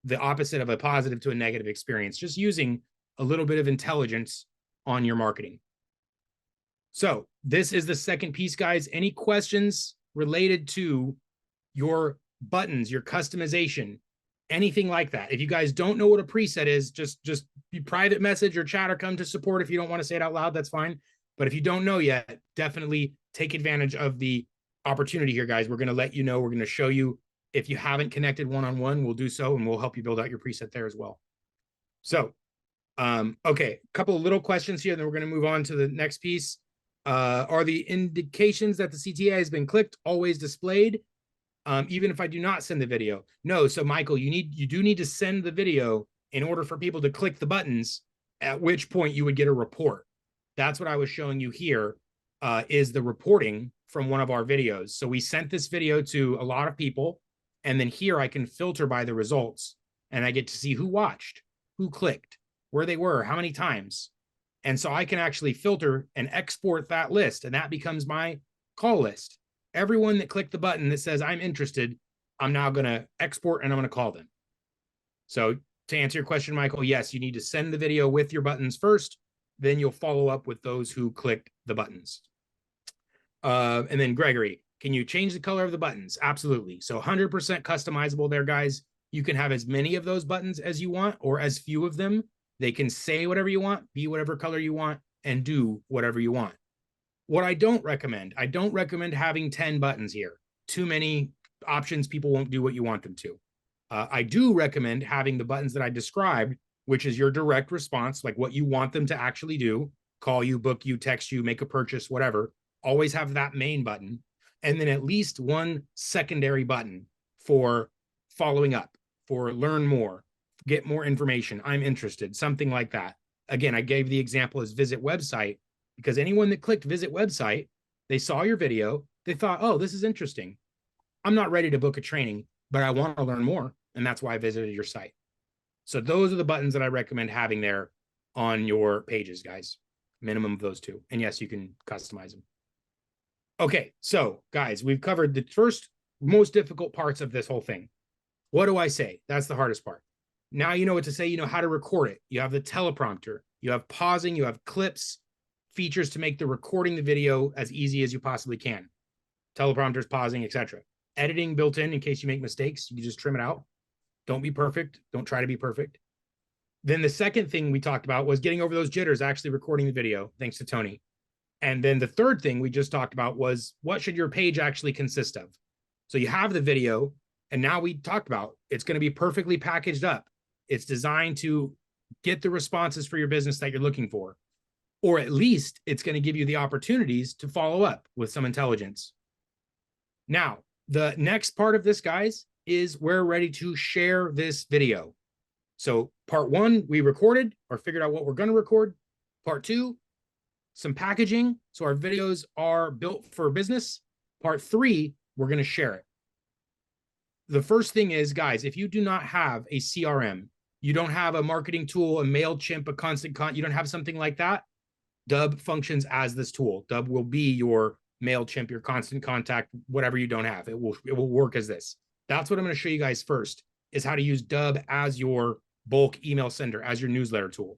The opposite of a positive to a negative experience, just using a little bit of intelligence on your marketing. So this is the second piece, guys. Any questions related to your buttons, your customization, anything like that? If you guys don't know what a preset is, just be private message or chat or come to support. If you don't want to say it out loud, that's fine. But if you don't know yet, definitely take advantage of the opportunity here, guys. We're going to let you know. We're going to show you. If you haven't connected one-on-one, we'll do so, and we'll help you build out your preset there as well. So, okay, a couple of little questions here, then we're going to move on to the next piece. Are the indications that the CTA has been clicked always displayed, even if I do not send the video? No. So, Michael, you do need to send the video in order for people to click the buttons, at which point you would get a report. That's what I was showing you here, is the reporting from one of our videos. So we sent this video to a lot of people, and then here I can filter by the results, and I get to see who watched, who clicked, where they were, how many times. And so I can actually filter and export that list, and that becomes my call list. Everyone that clicked the button that says I'm interested, I'm now going to export and I'm going to call them. So to answer your question, Michael, yes, you need to send the video with your buttons first, then you'll follow up with those who clicked the buttons. And then Gregory, can you change the color of the buttons? Absolutely. So 100% customizable there, guys. You can have as many of those buttons as you want, or as few of them. They can say whatever you want, be whatever color you want, and do whatever you want. What I don't recommend having 10 buttons here. Too many options, people won't do what you want them to. I do recommend having the buttons that I described, which is your direct response, like what you want them to actually do, call you, book you, text you, make a purchase, whatever. Always have that main button, and then at least one secondary button for following up, for learn more, get more information, I'm interested, something like that. Again, I gave the example as visit website, because anyone that clicked visit website, they saw your video, they thought, oh, this is interesting. I'm not ready to book a training, but I want to learn more, and that's why I visited your site. So those are the buttons that I recommend having there on your pages, guys. Minimum of those two. And yes, you can customize them. Okay, so guys, we've covered the first most difficult parts of this whole thing. What do I say? That's the hardest part. Now you know what to say, you know how to record it. You have the teleprompter, you have pausing, you have clips, features to make the recording the video as easy as you possibly can. Teleprompters, pausing, etc. Editing built in case you make mistakes, you can just trim it out. Don't be perfect. Don't try to be perfect. Then the second thing we talked about was getting over those jitters, actually recording the video, thanks to Tony. And then the third thing we just talked about was, what should your page actually consist of? So you have the video, and now we talked about it's going to be perfectly packaged up. It's designed to get the responses for your business that you're looking for, or at least it's going to give you the opportunities to follow up with some intelligence. Now, the next part of this, guys, is we're ready to share this video. So part one, we recorded or figured out what we're going to record. Part two, some packaging, so our videos are built for business. Part three, we're going to share it. The first thing is, guys, if you do not have a CRM, you don't have a marketing tool, a MailChimp, a constant you don't have something like that, Dubb functions as this tool. Dubb will be your MailChimp, your Constant Contact, whatever you don't have. It will work as this. That's what I'm going to show you guys first, is how to use Dubb as your bulk email sender, as your newsletter tool.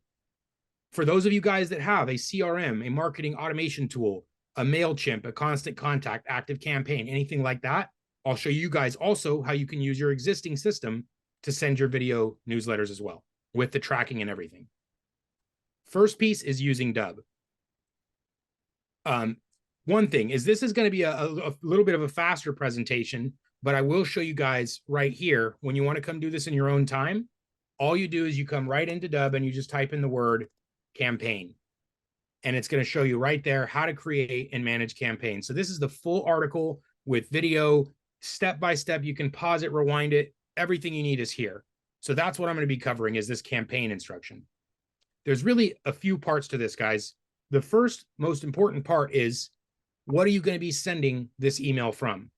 For those of you guys that have a CRM, a marketing automation tool, a MailChimp, a Constant Contact, Active Campaign, anything like that, I'll show you guys also how you can use your existing system to send your video newsletters as well, with the tracking and everything. First piece is using Dubb. One thing is, this is going to be a little bit of a faster presentation, but I will show you guys right here. When you want to come do this in your own time, all you do is you come right into Dubb and you just type in the word campaign. And it's going to show you right there how to create and manage campaigns. So this is the full article with video, step by step. You can pause it, rewind it. Everything you need is here. So that's what I'm going to be covering, is this campaign instruction. There's really a few parts to this, guys. The first most important part is, what are you going to be sending this email from?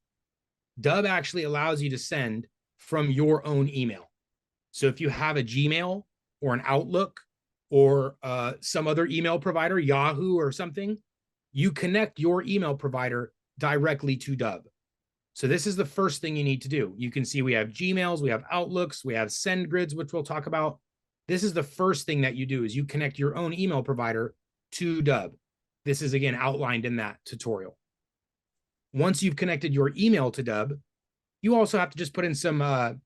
Dubb actually allows you to send from your own email. So if you have a Gmail or an Outlook or some other email provider, Yahoo or something, you connect your email provider directly to Dubb. So this is the first thing you need to do. You can see we have Gmails, we have Outlooks, we have SendGrids, which we'll talk about. This is the first thing that you do, is you connect your own email provider to Dubb. This is, again, outlined in that tutorial. Once you've connected your email to Dubb, you also have to just put in some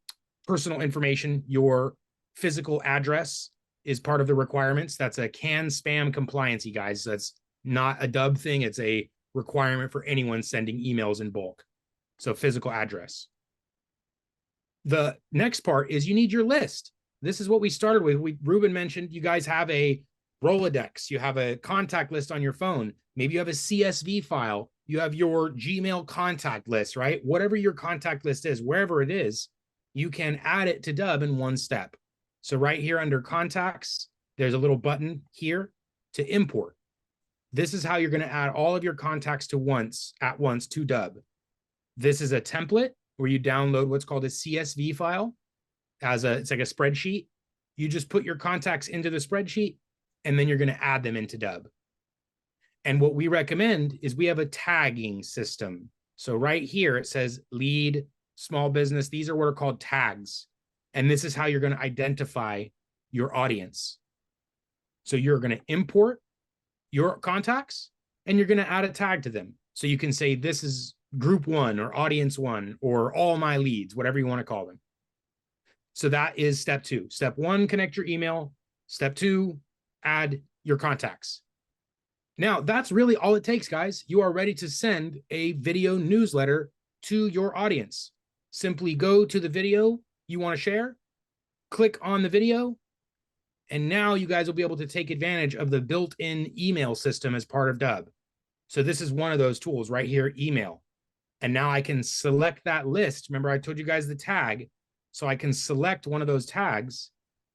personal information. Your physical address is part of the requirements. That's a CAN spam compliancy, guys. That's not a Dubb thing. It's a requirement for anyone sending emails in bulk. So physical address. The next part is you need your list. This is what we started with. Ruben mentioned you guys have a Rolodex. You have a contact list on your phone. Maybe you have a CSV file. You have your Gmail contact list, right? Whatever your contact list is, wherever it is, you can add it to Dubb in one step. So right here under contacts, there's a little button here to import. This is how you're going to add all of your contacts at once to Dubb. This is a template where you download what's called a CSV file. It's like a spreadsheet. You just put your contacts into the spreadsheet, and then you're going to add them into Dubb. And what we recommend is we have a tagging system. So right here, it says lead, small business. These are what are called tags. And this is how you're going to identify your audience. So you're going to import your contacts, and you're going to add a tag to them. So you can say, this is group 1 or audience 1 or all my leads, whatever you want to call them. So that is step 2. Step 1, connect your email. Step 2, add your contacts. Now, that's really all it takes, guys. You are ready to send a video newsletter to your audience. Simply go to the video you want to share, click on the video, and now you guys will be able to take advantage of the built-in email system as part of Dubb. So this is one of those tools right here, email. And now I can select that list. Remember, I told you guys the tag. So I can select one of those tags,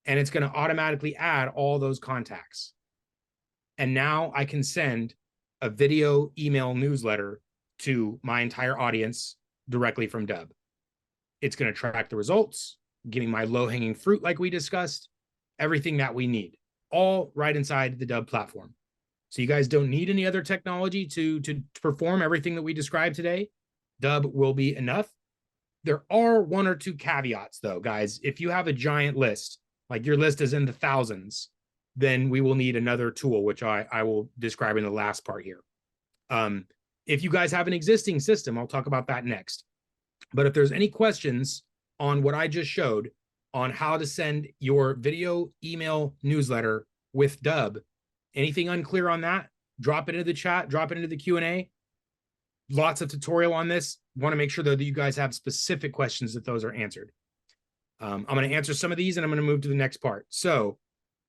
and it's going to automatically add all those contacts. And now I can send a video email newsletter to my entire audience directly from Dubb. It's going to track the results, giving my low-hanging fruit like we discussed, everything that we need, all right inside the Dubb platform. So you guys don't need any other technology to perform everything that we described today. Dubb will be enough. There are 1 or 2 caveats, though, guys. If you have a giant list, like your list is in the thousands, then we will need another tool, which I will describe in the last part here. If you guys have an existing system, I'll talk about that next. But if there's any questions on what I just showed on how to send your video email newsletter with Dubb, anything unclear on that, drop it into the chat, drop it into the Q&A. Lots of tutorial on this. Want to make sure, though, that you guys have specific questions that those are answered. I'm going to answer some of these, and I'm going to move to the next part. So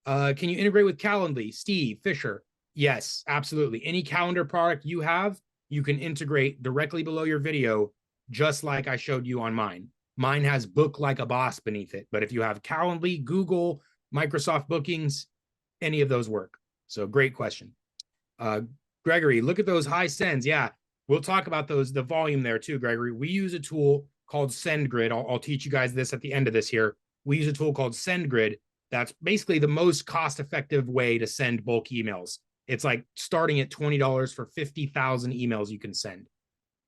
can you integrate with Calendly? Steve Fisher. Yes, absolutely. Any calendar product you have, you can integrate directly below your video, just like I showed you on mine. Mine has Book Like a Boss beneath it. But if you have Calendly, Google, Microsoft Bookings, any of those work. So great question. Gregory, look at those high sends. Yeah. We'll talk about those, the volume there too, Gregory. We use a tool called SendGrid. I'll teach you guys this at the end of this here. We use a tool called SendGrid. That's basically the most cost-effective way to send bulk emails. It's like starting at $20 for 50,000 emails you can send.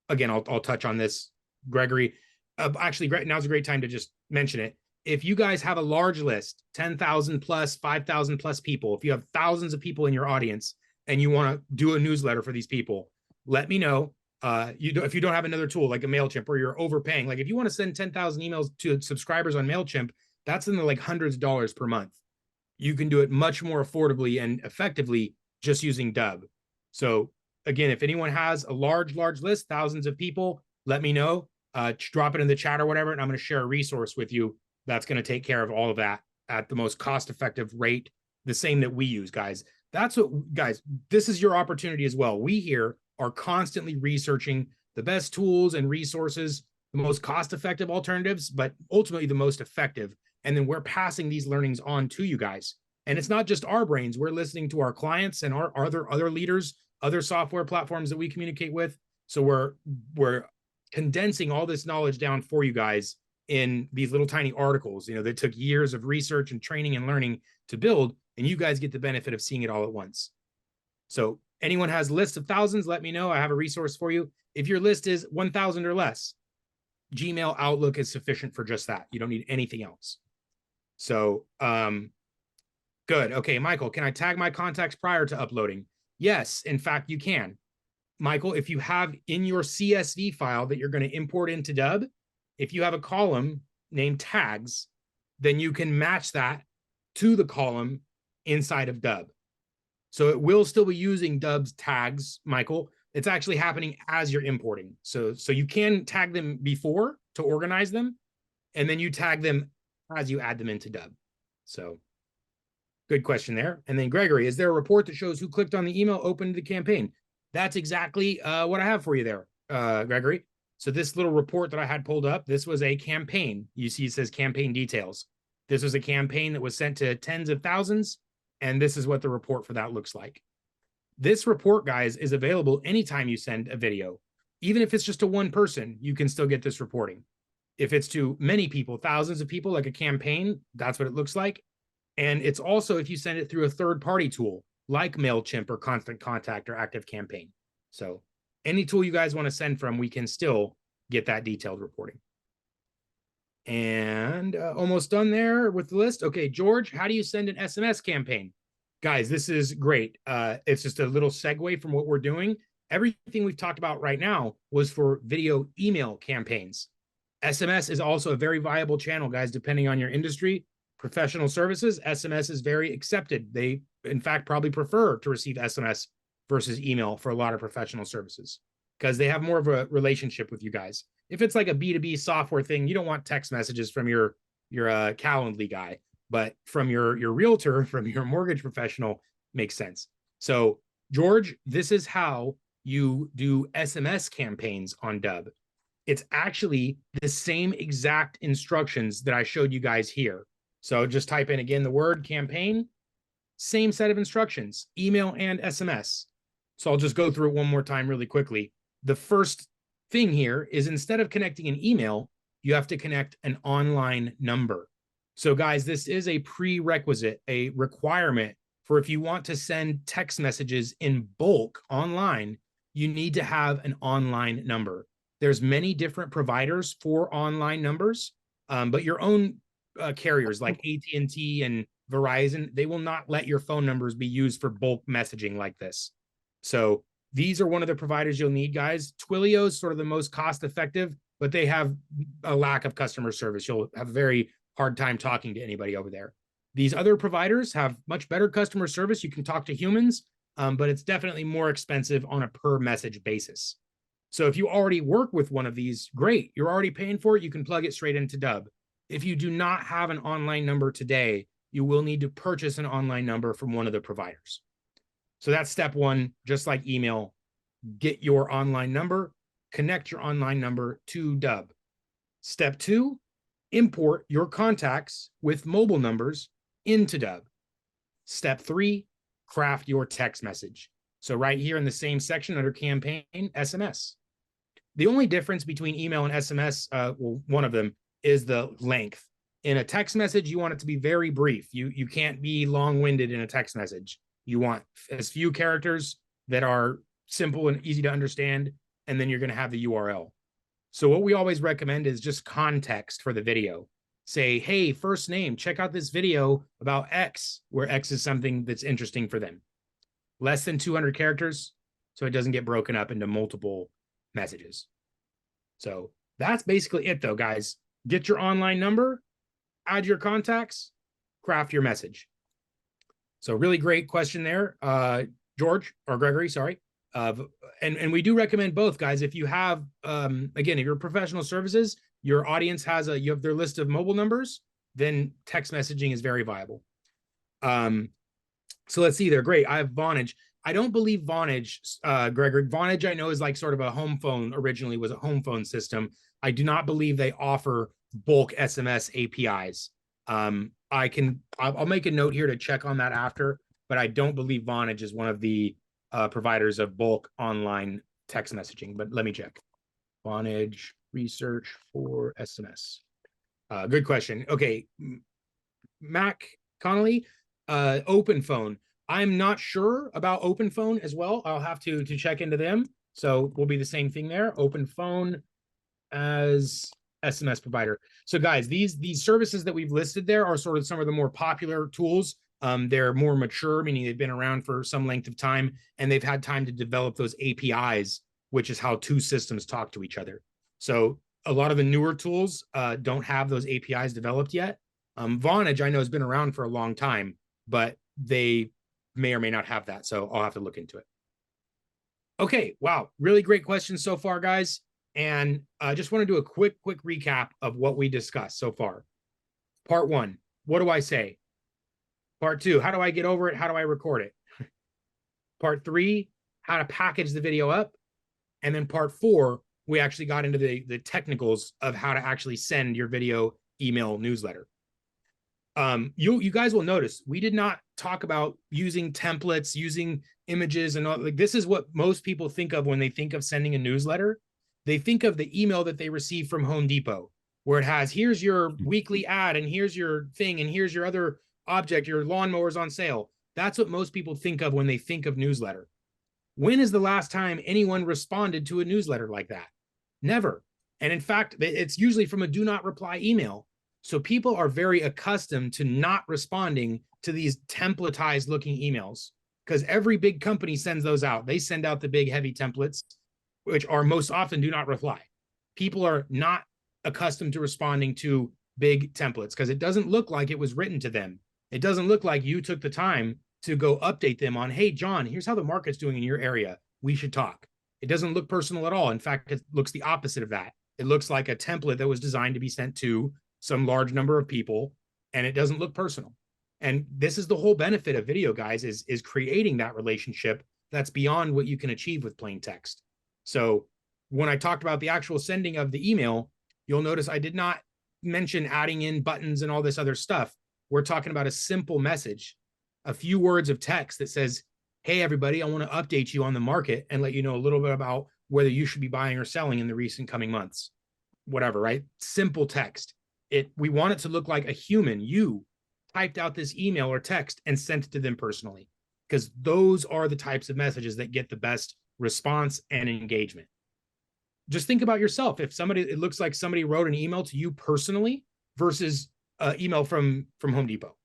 Again, I'll touch on this, Gregory. Actually, now's a great time to just mention it. If you guys have a large list, 10,000 plus, 5,000 plus people, if you have thousands of people in your audience and you want to do a newsletter for these people, let me know. If you don't have another tool like a MailChimp, or you're overpaying, like if you want to send 10,000 emails to subscribers on MailChimp, that's in the like hundreds of dollars per month. You can do it much more affordably and effectively just using Dubb. So again, if anyone has a large list, thousands of people, let me know. Drop it in the chat or whatever, and I'm going to share a resource with you that's going to take care of all of that at the most cost-effective rate, the same that we use, guys. Guys, this is your opportunity as well. We here are constantly researching the best tools and resources, the most cost-effective alternatives, but ultimately the most effective. And then we're passing these learnings on to you guys. And it's not just our brains. We're listening to our clients and our other leaders, other software platforms that we communicate with. So we're condensing all this knowledge down for you guys in these little tiny articles, that took years of research and training and learning to build, and you guys get the benefit of seeing it all at once. So anyone has lists of thousands, let me know. I have a resource for you. If your list is 1,000 or less, Gmail, Outlook is sufficient for just that. You don't need anything else. So, good. Okay, Michael, can I tag my contacts prior to uploading? Yes, in fact, you can. Michael, if you have in your CSV file that you're going to import into Dubb, if you have a column named tags, then you can match that to the column inside of Dubb. So it will still be using Dubb's tags, Michael. It's actually happening as you're importing. So you can tag them before to organize them, and then you tag them as you add them into Dubb. So good question there. And then Gregory, is there a report that shows who clicked on the email, opened the campaign? That's exactly what I have for you there, Gregory. So this little report that I had pulled up, this was a campaign. You see it says campaign details. This was a campaign that was sent to tens of thousands, and this is what the report for that looks like. This report, guys, is available anytime you send a video. Even if it's just to one person, you can still get this reporting. If it's to many people, thousands of people, like a campaign, that's what it looks like. And it's also if you send it through a third-party tool, like MailChimp or Constant Contact or ActiveCampaign. So any tool you guys want to send from, we can still get that detailed reporting. And almost done there with the list. Okay, George, how do you send an SMS campaign? Guys, this is great. It's just a little segue from what we're doing. Everything we've talked about right now was for video email campaigns. SMS is also a very viable channel, guys, depending on your industry. Professional services, SMS is very accepted. They, in fact, probably prefer to receive SMS versus email for a lot of professional services because they have more of a relationship with you guys. If it's like a B2B software thing, you don't want text messages from your Calendly guy, but from your realtor, from your mortgage professional, makes sense. So, George, this is how you do SMS campaigns on Dubb. It's actually the same exact instructions that I showed you guys here. So just type in again the word campaign, same set of instructions, email and SMS. So I'll just go through it one more time really quickly. The first thing here is instead of connecting an email, you have to connect an online number. So guys, this is a prerequisite, a requirement for if you want to send text messages in bulk online, you need to have an online number. There's many different providers for online numbers, but your own carriers like AT&T and Verizon, they will not let your phone numbers be used for bulk messaging like this. So these are one of the providers you'll need, guys. Twilio is sort of the most cost-effective, but they have a lack of customer service. You'll have a very hard time talking to anybody over there. These other providers have much better customer service. You can talk to humans, but it's definitely more expensive on a per message basis. So if you already work with one of these, great. You're already paying for it. You can plug it straight into Dubb. If you do not have an online number today, you will need to purchase an online number from one of the providers. So that's step one, just like email. Get your online number, connect your online number to Dubb. Step two, import your contacts with mobile numbers into Dubb. Step three, craft your text message. So right here in the same section under campaign, SMS. The only difference between email and SMS, well, one of them is the length. In a text message, you want it to be very brief. You can't be long-winded in a text message. You want as few characters that are simple and easy to understand, and then you're going to have the URL. So what we always recommend is just context for the video. Say, hey, first name, check out this video about X, where X is something that's interesting for them. Less than 200 characters, so it doesn't get broken up into multiple messages. So that's basically it, though, guys. Get your online number, add your contacts, craft your message. So really great question there, George, or Gregory, sorry. And we do recommend both, guys. If you have, again, if you're professional services, your audience has you have their list of mobile numbers, then text messaging is very viable. So let's see, they're great. I have Vonage. I don't believe Vonage, Gregory. Vonage, I know, is like sort of a home phone, originally was a home phone system. I do not believe they offer bulk SMS APIs. I'll make a note here to check on that after, but I don't believe Vonage is one of the providers of bulk online text messaging, but let me check. Vonage research for SMS. Good question. Okay, Mac Connolly, Open Phone. I'm not sure about Open Phone as well. I'll have to check into them. So we'll be the same thing there. Open Phone as SMS provider. So guys, these services that we've listed there are sort of some of the more popular tools. They're more mature, meaning they've been around for some length of time, and they've had time to develop those APIs, which is how two systems talk to each other. So a lot of the newer tools don't have those APIs developed yet. Vonage, I know, has been around for a long time, but they may or may not have that. So I'll have to look into it. Okay, wow, really great questions so far, guys. And I just want to do a quick recap of what we discussed so far. Part 1, what do I say? Part 2, how do I get over it? How do I record it? Part 3, how to package the video up. And then part 4, we actually got into the technicals of how to actually send your video email newsletter. You guys will notice we did not talk about using templates, using images, and all. Like, this is what most people think of when they think of sending a newsletter. They think of the email that they receive from Home Depot, where it has, here's your weekly ad, and here's your thing, and here's your other object, your lawnmower's on sale. That's what most people think of when they think of newsletter. When is the last time anyone responded to a newsletter like that? Never. And in fact, it's usually from a do not reply email. So people are very accustomed to not responding to these templatized looking emails, because every big company sends those out. They send out the big heavy templates, which are most often do not reply. People are not accustomed to responding to big templates because it doesn't look like it was written to them. It doesn't look like you took the time to go update them on, hey, John, here's how the market's doing in your area. We should talk. It doesn't look personal at all. In fact, it looks the opposite of that. It looks like a template that was designed to be sent to some large number of people, and it doesn't look personal. And this is the whole benefit of video, guys, is creating that relationship that's beyond what you can achieve with plain text. So when I talked about the actual sending of the email, you'll notice I did not mention adding in buttons and all this other stuff. We're talking about a simple message, a few words of text that says, hey, everybody, I want to update you on the market and let you know a little bit about whether you should be buying or selling in the recent coming months. Whatever, right? Simple text. We want it to look like a human. You typed out this email or text and sent it to them personally, because those are the types of messages that get the best response and engagement. Just think about yourself. If it looks like somebody wrote an email to you personally versus an email from Home Depot.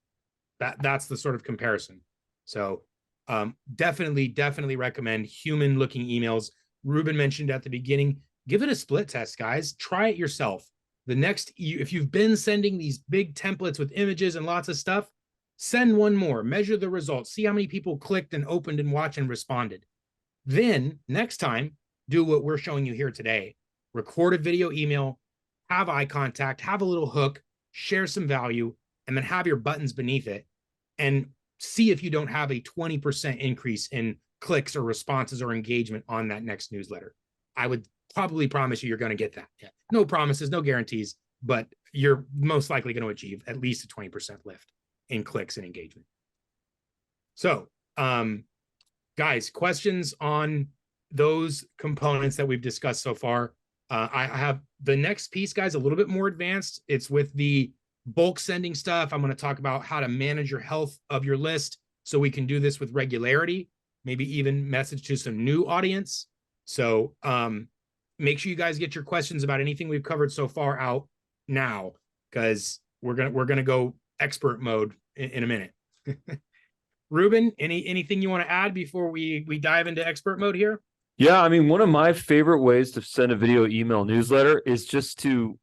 That's the sort of comparison. So definitely recommend human looking emails. Ruben mentioned at the beginning, give it a split test, guys. Try it yourself. If you've been sending these big templates with images and lots of stuff, send one more, measure the results, see how many people clicked and opened and watched and responded. Then next time, do what we're showing you here today. Record a video email, have eye contact, have a little hook, share some value, and then have your buttons beneath it, and see if you don't have a 20% increase in clicks or responses or engagement on that next newsletter. I would probably promise you're going to get that. Yeah. No promises, no guarantees, but you're most likely going to achieve at least a 20% lift in clicks and engagement. So, guys, questions on those components that we've discussed so far? I have the next piece, guys, a little bit more advanced. It's with the bulk sending stuff. I'm going to talk about how to manage your health of your list. so we can do this with regularity, maybe even message to some new audience. So make sure you guys get your questions about anything we've covered so far out now, because we're gonna go expert mode in a minute. Ruben, anything you want to add before we dive into expert mode here? Yeah, I mean, one of my favorite ways to send a video email newsletter is just to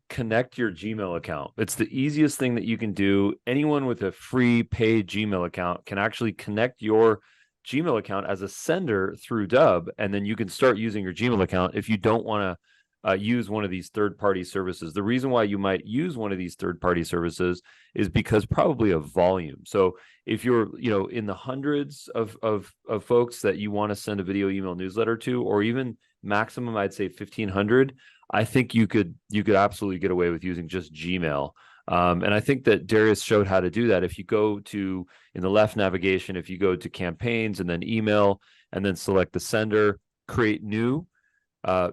connect your Gmail account. It's the easiest thing that you can do. Anyone with a free paid Gmail account can actually connect your Gmail account as a sender through Dubb, and then you can start using your Gmail account if you don't want to use one of these third-party services. The reason why you might use one of these third-party services is because probably of volume. So if you're, in the hundreds of folks that you want to send a video email newsletter to, or even maximum, I'd say 1,500, I think you could absolutely get away with using just Gmail. And I think that Darius showed how to do that. If you go to, in the left navigation, if you go to campaigns and then email, and then select the sender, create new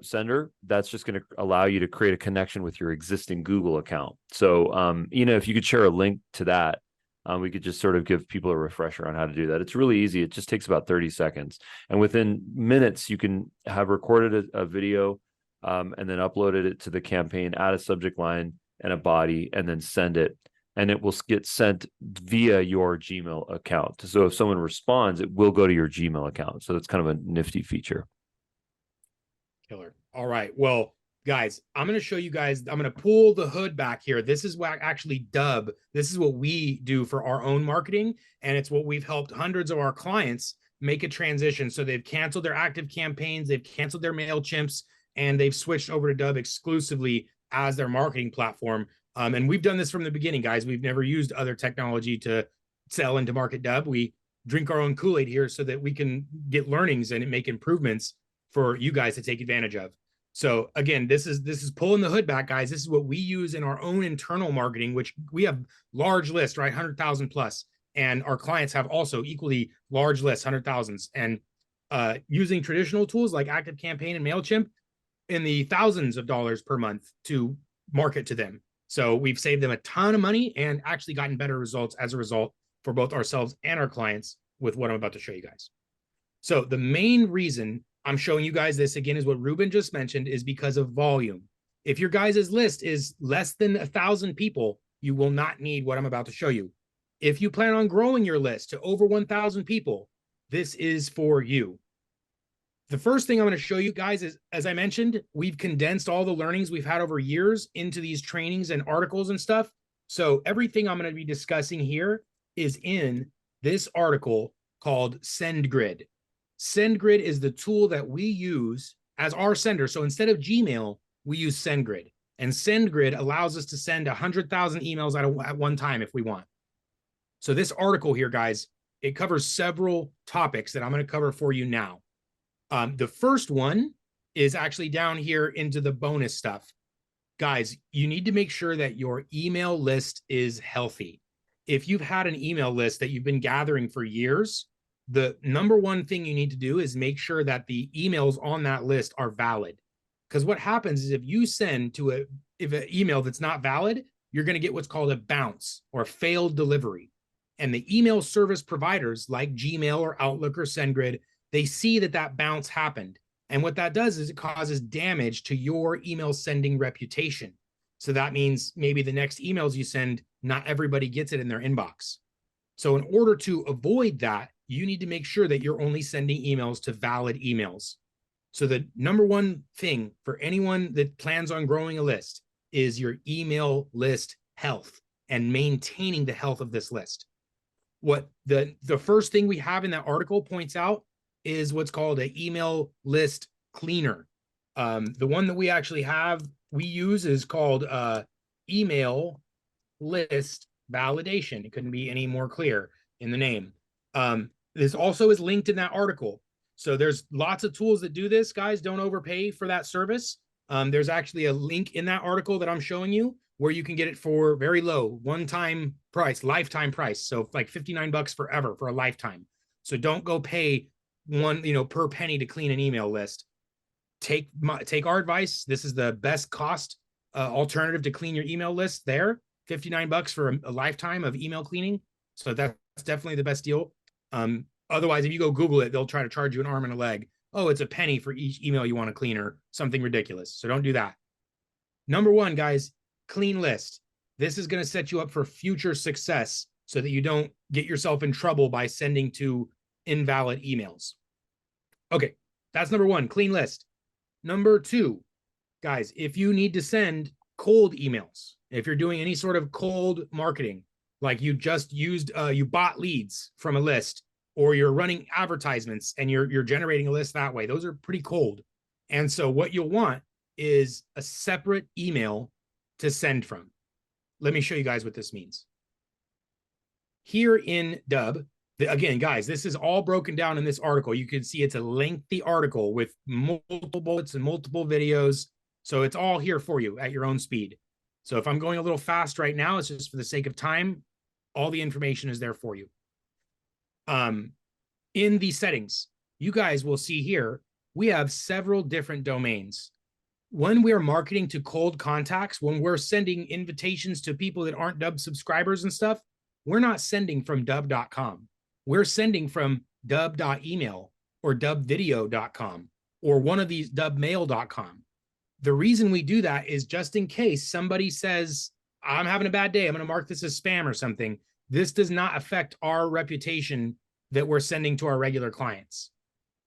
sender, that's just going to allow you to create a connection with your existing Google account. So, if you could share a link to that, we could just sort of give people a refresher on how to do that. It's really easy. It just takes about 30 seconds. And within minutes, you can have recorded a video and then uploaded it to the campaign, add a subject line and a body, and then send it. And it will get sent via your Gmail account. So if someone responds, it will go to your Gmail account. So it's kind of a nifty feature. Killer. All right. Well, guys, I'm going to show you guys, I'm going to pull the hood back here. This is what actually Dubb, this is what we do for our own marketing. And it's what we've helped hundreds of our clients make a transition. So they've canceled their active campaigns, they've canceled their MailChimps, and they've switched over to Dubb exclusively as their marketing platform. And we've done this from the beginning, guys. We've never used other technology to sell and to market Dubb. We drink our own Kool-Aid here so that we can get learnings and make improvements for you guys to take advantage of. So again, this is pulling the hood back, guys. This is what we use in our own internal marketing, which we have large lists, right? 100,000 plus. And our clients have also equally large lists, 100,000s. And using traditional tools like ActiveCampaign and MailChimp in the thousands of dollars per month to market to them. So we've saved them a ton of money and actually gotten better results as a result for both ourselves and our clients with what I'm about to show you guys. So the main reason I'm showing you guys this again is what Ruben just mentioned, is because of volume. If your guys' list is less than 1,000 people, you will not need what I'm about to show you. If you plan on growing your list to over 1,000 people, this is for you. The first thing I'm going to show you guys is, as I mentioned, we've condensed all the learnings we've had over years into these trainings and articles and stuff. So everything I'm going to be discussing here is in this article called SendGrid. SendGrid is the tool that we use as our sender. So instead of Gmail, we use SendGrid. And SendGrid allows us to send 100,000 emails at one time if we want. So this article here, guys, it covers several topics that I'm going to cover for you now. The first one is actually down here into the bonus stuff. Guys, you need to make sure that your email list is healthy. If you've had an email list that you've been gathering for years, the number one thing you need to do is make sure that the emails on that list are valid. Because what happens is if you send to an email that's not valid, you're going to get what's called a bounce or failed delivery. And the email service providers like Gmail or Outlook or SendGrid, they see that bounce happened. And what that does is it causes damage to your email sending reputation. So that means maybe the next emails you send, not everybody gets it in their inbox. So in order to avoid that, you need to make sure that you're only sending emails to valid emails. So the number one thing for anyone that plans on growing a list is your email list health and maintaining the health of this list. What the first thing we have in that article points out is what's called an email list cleaner. The one that we use is called email list validation. It couldn't be any more clear in the name. This also is linked in that article. So there's lots of tools that do this, guys. Don't overpay for that service. There's actually a link in that article that I'm showing you where you can get it for very low, one-time price, lifetime price. So like $59 forever for a lifetime. So don't go pay one, per penny to clean an email list. Take our advice. This is the best cost alternative to clean your email list there. $59 for a lifetime of email cleaning. So that's definitely the best deal. Otherwise, if you go Google it, they'll try to charge you an arm and a leg. Oh, it's a penny for each email you want to clean or something ridiculous. So don't do that. Number one, guys, clean list. This is going to set you up for future success so that you don't get yourself in trouble by sending to invalid emails. Okay, that's number one, clean list. Number two, guys, if you need to send cold emails, if you're doing any sort of cold marketing, like you just used, you bought leads from a list, or you're running advertisements and you're generating a list that way, those are pretty cold. And so what you'll want is a separate email to send from. Let me show you guys what this means. Here in Dubb, again, guys, this is all broken down in this article. You can see it's a lengthy article with multiple bullets and multiple videos. So it's all here for you at your own speed. So if I'm going a little fast right now, it's just for the sake of time. All the information is there for you. In the settings, you guys will see here, we have several different domains. When we are marketing to cold contacts, when we're sending invitations to people that aren't Dubb subscribers and stuff, we're not sending from dubb.com. We're sending from dubb.email or dubbvideo.com or one of these dubbmail.com. The reason we do that is just in case somebody says, I'm having a bad day, I'm going to mark this as spam or something. This does not affect our reputation that we're sending to our regular clients.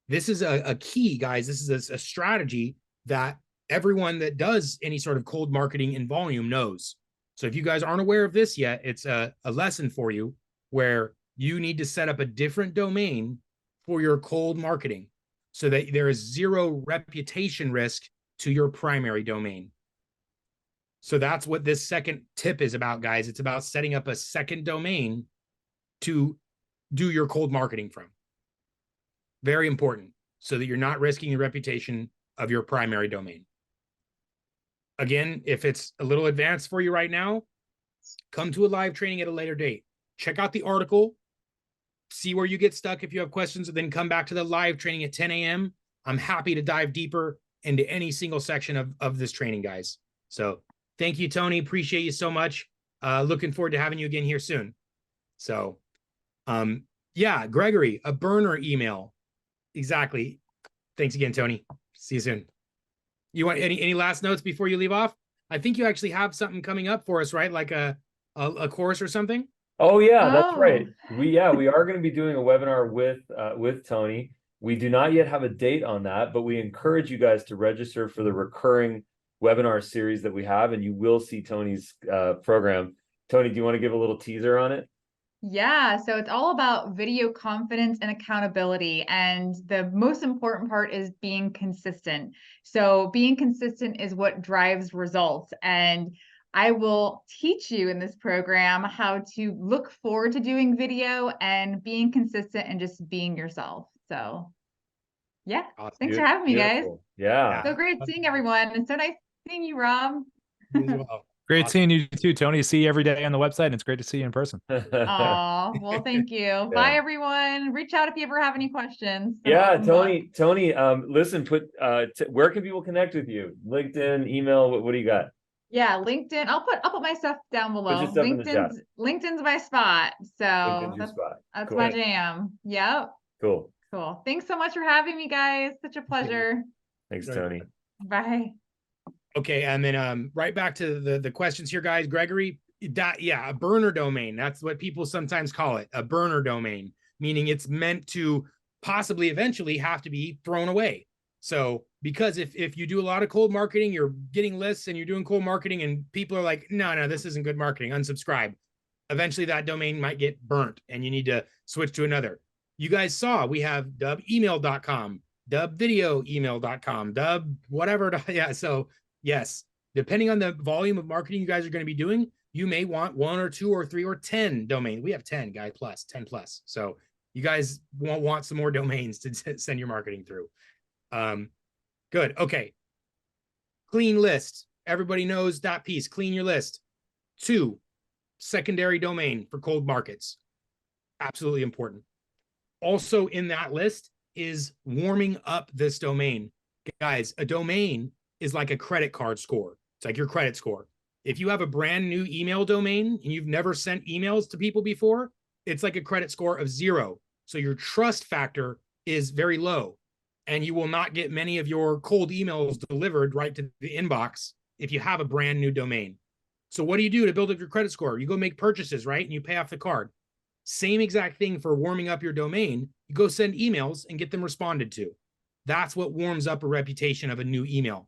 This is a key, guys. This is a strategy that everyone that does any sort of cold marketing in volume knows. So if you guys aren't aware of this yet, it's a lesson for you where you need to set up a different domain for your cold marketing so that there is zero reputation risk to your primary domain. So that's what this second tip is about, guys. It's about setting up a second domain to do your cold marketing from. Very important, so that you're not risking the reputation of your primary domain. Again, if it's a little advanced for you right now, come to a live training at a later date. Check out the article, see where you get stuck if you have questions, and then come back to the live training at 10 a.m. I'm happy to dive deeper into any single section of this training, guys. So thank you, Tony. Appreciate you so much. Looking forward to having you again here soon. So, yeah, Gregory, a burner email. Exactly. Thanks again, Tony. See you soon. You want any last notes before you leave off? I think you actually have something coming up for us, right? Like a course or something? Oh yeah, that's right. We are going to be doing a webinar with Tony. We do not yet have a date on that, but we encourage you guys to register for the recurring webinar series that we have, and you will see Tony's program. Tony, do you want to give a little teaser on it? Yeah, so it's all about video confidence and accountability. And the most important part is being consistent. So being consistent is what drives results. And I will teach you in this program how to look forward to doing video and being consistent and just being yourself. So yeah, Awesome. thanks for having me, guys. Yeah. So great seeing everyone. And so nice seeing you, Rob. Great seeing you too, Tony. See you every day on the website, and it's great to see you in person. Oh, well, thank you. Bye, everyone. Reach out if you ever have any questions. Yeah, Tony, listen, where can people connect with you? LinkedIn, email, what do you got? Yeah, LinkedIn. I'll put my stuff down below. LinkedIn's my spot. So that's Cool. my jam. Yep. Cool. Thanks so much for having me, guys. Such a pleasure. Thanks, Tony. Bye. Okay, and then right back to the questions here, guys. Gregory, a burner domain. That's what people sometimes call it, a burner domain, meaning it's meant to possibly eventually have to be thrown away. So because if you do a lot of cold marketing, you're getting lists and you're doing cold marketing and people are like, no, this isn't good marketing, unsubscribe. Eventually that domain might get burnt and you need to switch to another. You guys saw we have dubbemail.com, dubbvideoemail.com, Dubb whatever. Yeah, so yes, depending on the volume of marketing you guys are going to be doing, you may want 1 or 2 or 3 or 10 domains. We have 10, guys, 10 plus. So you guys won't want some more domains to send your marketing through. Good. Okay. Clean list. Everybody knows that piece. Clean your list. 2, secondary domain for cold markets. Absolutely important. Also in that list is warming up this domain. Guys, a domain is like a credit card score. It's like your credit score. If you have a brand new email domain and you've never sent emails to people before, it's like a credit score of 0. So your trust factor is very low, and you will not get many of your cold emails delivered right to the inbox if you have a brand new domain. So what do you do to build up your credit score? You go make purchases, right? And you pay off the card. Same exact thing for warming up your domain. You go send emails and get them responded to. That's what warms up a reputation of a new email.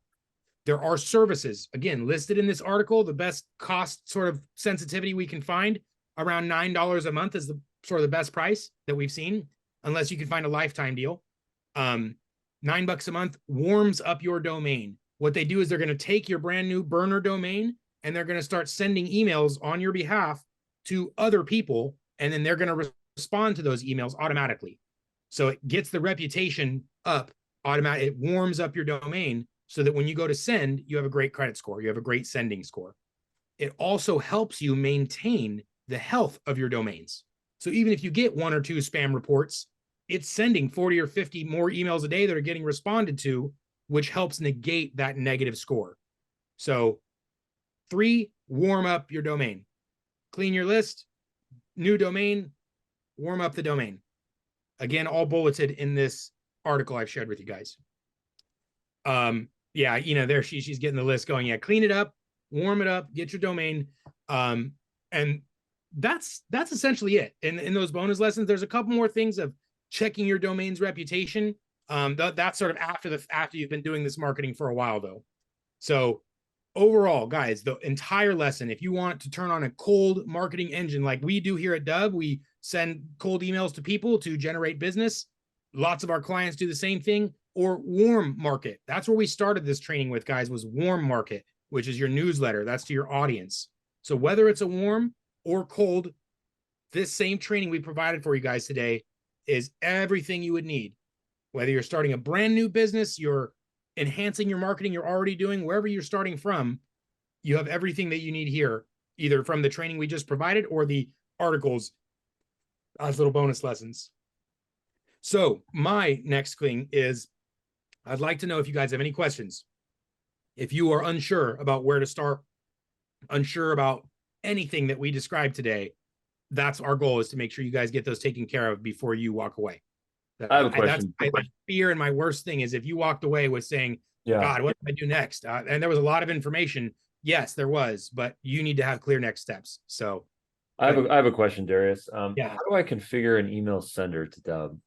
There are services, again, listed in this article, the best cost sort of sensitivity we can find. Around $9 a month is the sort of the best price that we've seen, unless you can find a lifetime deal. $9 a month warms up your domain. What they do is they're going to take your brand new burner domain and they're going to start sending emails on your behalf to other people, and then they're going to respond to those emails automatically. So it gets the reputation up automatically. It warms up your domain so that when you go to send, you have a great credit score. You have a great sending score. It also helps you maintain the health of your domains. So even if you get 1 or 2 spam reports, it's sending 40 or 50 more emails a day that are getting responded to, which helps negate that negative score. So 3, warm up your domain. Clean your list, new domain, warm up the domain. Again, all bulleted in this article I've shared with you guys. Yeah, you know, there she's getting the list going. Yeah, clean it up, warm it up, get your domain. And that's essentially it. In those bonus lessons, there's a couple more things of checking your domain's reputation. That's sort of after you've been doing this marketing for a while, though. So overall, guys, the entire lesson, if you want to turn on a cold marketing engine like we do here at Dubb, we send cold emails to people to generate business. Lots of our clients do the same thing. Or warm market. That's where we started this training with, guys, was warm market, which is your newsletter. That's to your audience. So whether it's a warm or cold, this same training we provided for you guys today is everything you would need. Whether you're starting a brand new business, you're enhancing your marketing you're already doing, wherever you're starting from, you have everything that you need here, either from the training we just provided or the articles as little bonus lessons. So my next thing is, I'd like to know if you guys have any questions. If you are unsure about where to start, unsure about anything that we described today, that's our goal, is to make sure you guys get those taken care of before you walk away. I have a question. That's my fear, and my worst thing is if you walked away with saying, God, what do I do next? And there was a lot of information. Yes, there was, but you need to have clear next steps. So I have a question, Darius. Yeah. How do I configure an email sender to Dubb?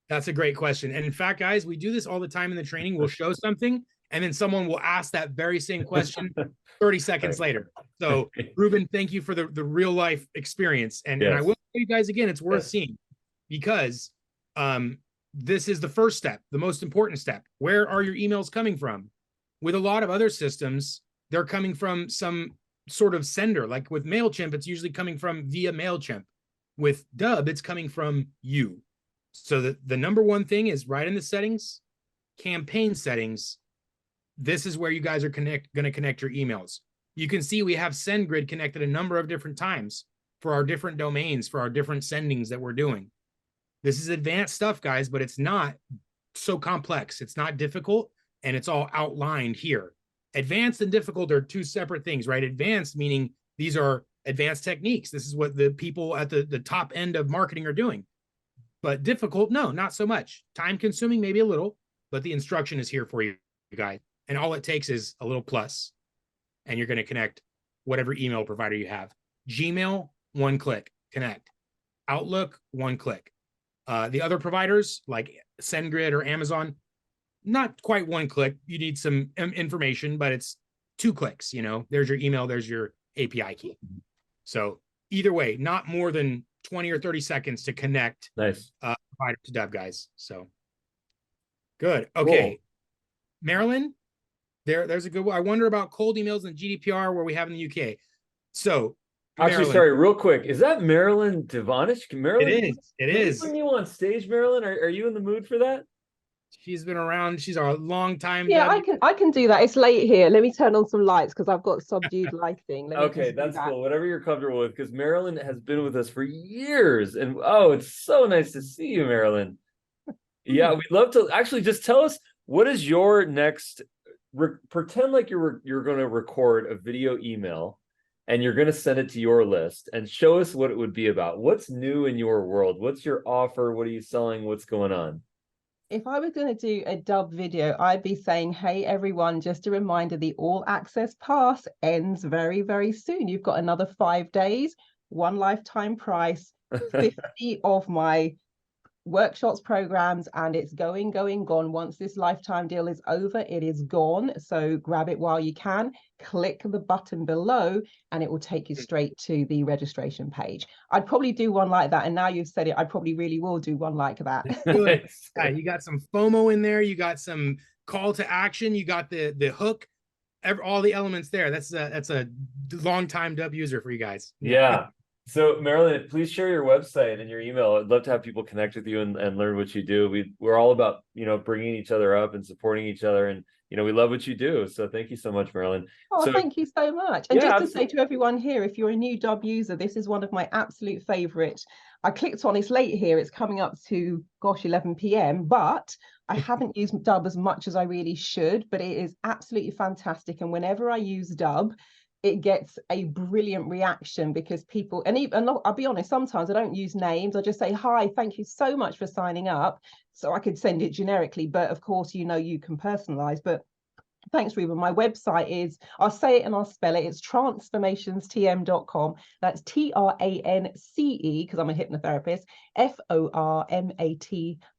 That's a great question. And in fact, guys, we do this all the time in the training. We'll show something, and then someone will ask that very same question 30 seconds later. So, Ruben, thank you for the real life experience. And I will tell you guys again, it's worth seeing, because this is the first step, the most important step. Where are your emails coming from? With a lot of other systems, they're coming from some sort of sender. Like with MailChimp, it's usually coming from via MailChimp. With Dubb, it's coming from you. So the number one thing is right in the settings, campaign settings. This is where you guys are going to connect your emails. You can see we have SendGrid connected a number of different times for our different domains, for our different sendings that we're doing. This is advanced stuff, guys, but it's not so complex. It's not difficult, and it's all outlined here. Advanced and difficult are 2 separate things, right? Advanced meaning these are advanced techniques. This is what the people at the top end of marketing are doing. But difficult, no, not so much. Time consuming, maybe a little, but the instruction is here for you guys. And all it takes is a little plus, and you're going to connect whatever email provider you have. Gmail, 1 click, connect. Outlook, 1 click. The other providers like SendGrid or Amazon, not quite 1 click. You need some information, but it's 2 clicks. You know, there's your email, there's your API key. So either way, not more than 20 or 30 seconds to connect provider to Dubb, guys. So good. Okay. Cool. Marilyn, there's a good one. I wonder about cold emails and GDPR where we have in the UK. So actually, Marilyn, sorry, real quick. Is that Marilyn Devonish? Marilyn, it is. When you on stage, Marilyn, are you in the mood for that? She's been around. She's a long time. Yeah, I can do that. It's late here. Let me turn on some lights because I've got subdued lighting. Okay, that's cool. Whatever you're comfortable with, because Marilyn has been with us for years, and oh, it's so nice to see you, Marilyn. Yeah, we'd love to actually just tell us what is your next. Pretend like you're going to record a video email, and you're going to send it to your list and show us what it would be about. What's new in your world? What's your offer? What are you selling? What's going on? If I was going to do a Dubb video, I'd be saying, hey, everyone, just a reminder, the all access pass ends very, very soon. You've got another 5 days, one lifetime price, 50 of my workshops, programs, and it's gone. Once this lifetime deal is over, it is gone. So grab it while you can. Click the button below and it will take you straight to the registration page. I'd probably do one like that. And now you've said it, I probably really will do one like that. Good. Yeah, you got some FOMO in there. You got some call to action. You got the hook. All the elements there. That's a long time Dubb user for you guys. Yeah. So Marilyn, please share your website and your email. I'd love to have people connect with you and learn what you do. We're all about, bringing each other up and supporting each other. And, we love what you do. So thank you so much, Marilyn. Oh, thank you so much. And Yeah, just to say to everyone here, if you're a new Dubb user, this is one of my absolute favorite. I clicked on, it's late here. It's coming up to, 11 p.m. But I haven't used Dubb as much as I really should, but it is absolutely fantastic. And whenever I use Dubb, it gets a brilliant reaction because people, and I'll be honest, sometimes I don't use names. I just say, hi, thank you so much for signing up. So I could send it generically, but of course, you can personalize. But thanks, Ruben. My website is, I'll say it and I'll spell it. It's transformationstm.com. That's TRANCE, because I'm a hypnotherapist, FORMATIONSTM.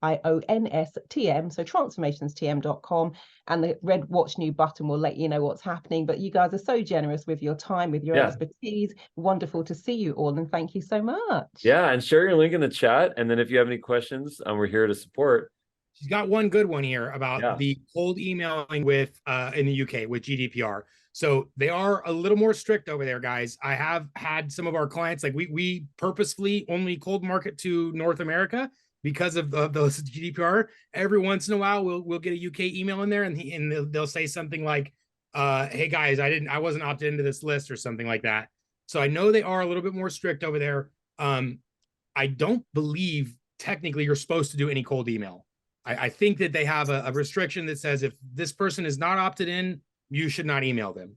So transformationstm.com. And the red watch new button will let you know what's happening. But you guys are so generous with your time, with your expertise. Wonderful to see you all. And thank you so much. Yeah. And share your link in the chat. And then if you have any questions, we're here to support. She's got one good one here about the cold emailing with in the UK with GDPR. So they are a little more strict over there, guys. I have had some of our clients, like we purposefully only cold market to North America because of those GDPR. Every once in a while, we'll get a UK email in there, and they'll say something like, "Hey guys, I wasn't opted into this list," or something like that. So I know they are a little bit more strict over there. I don't believe technically you're supposed to do any cold email. I think that they have a restriction that says if this person is not opted in, you should not email them.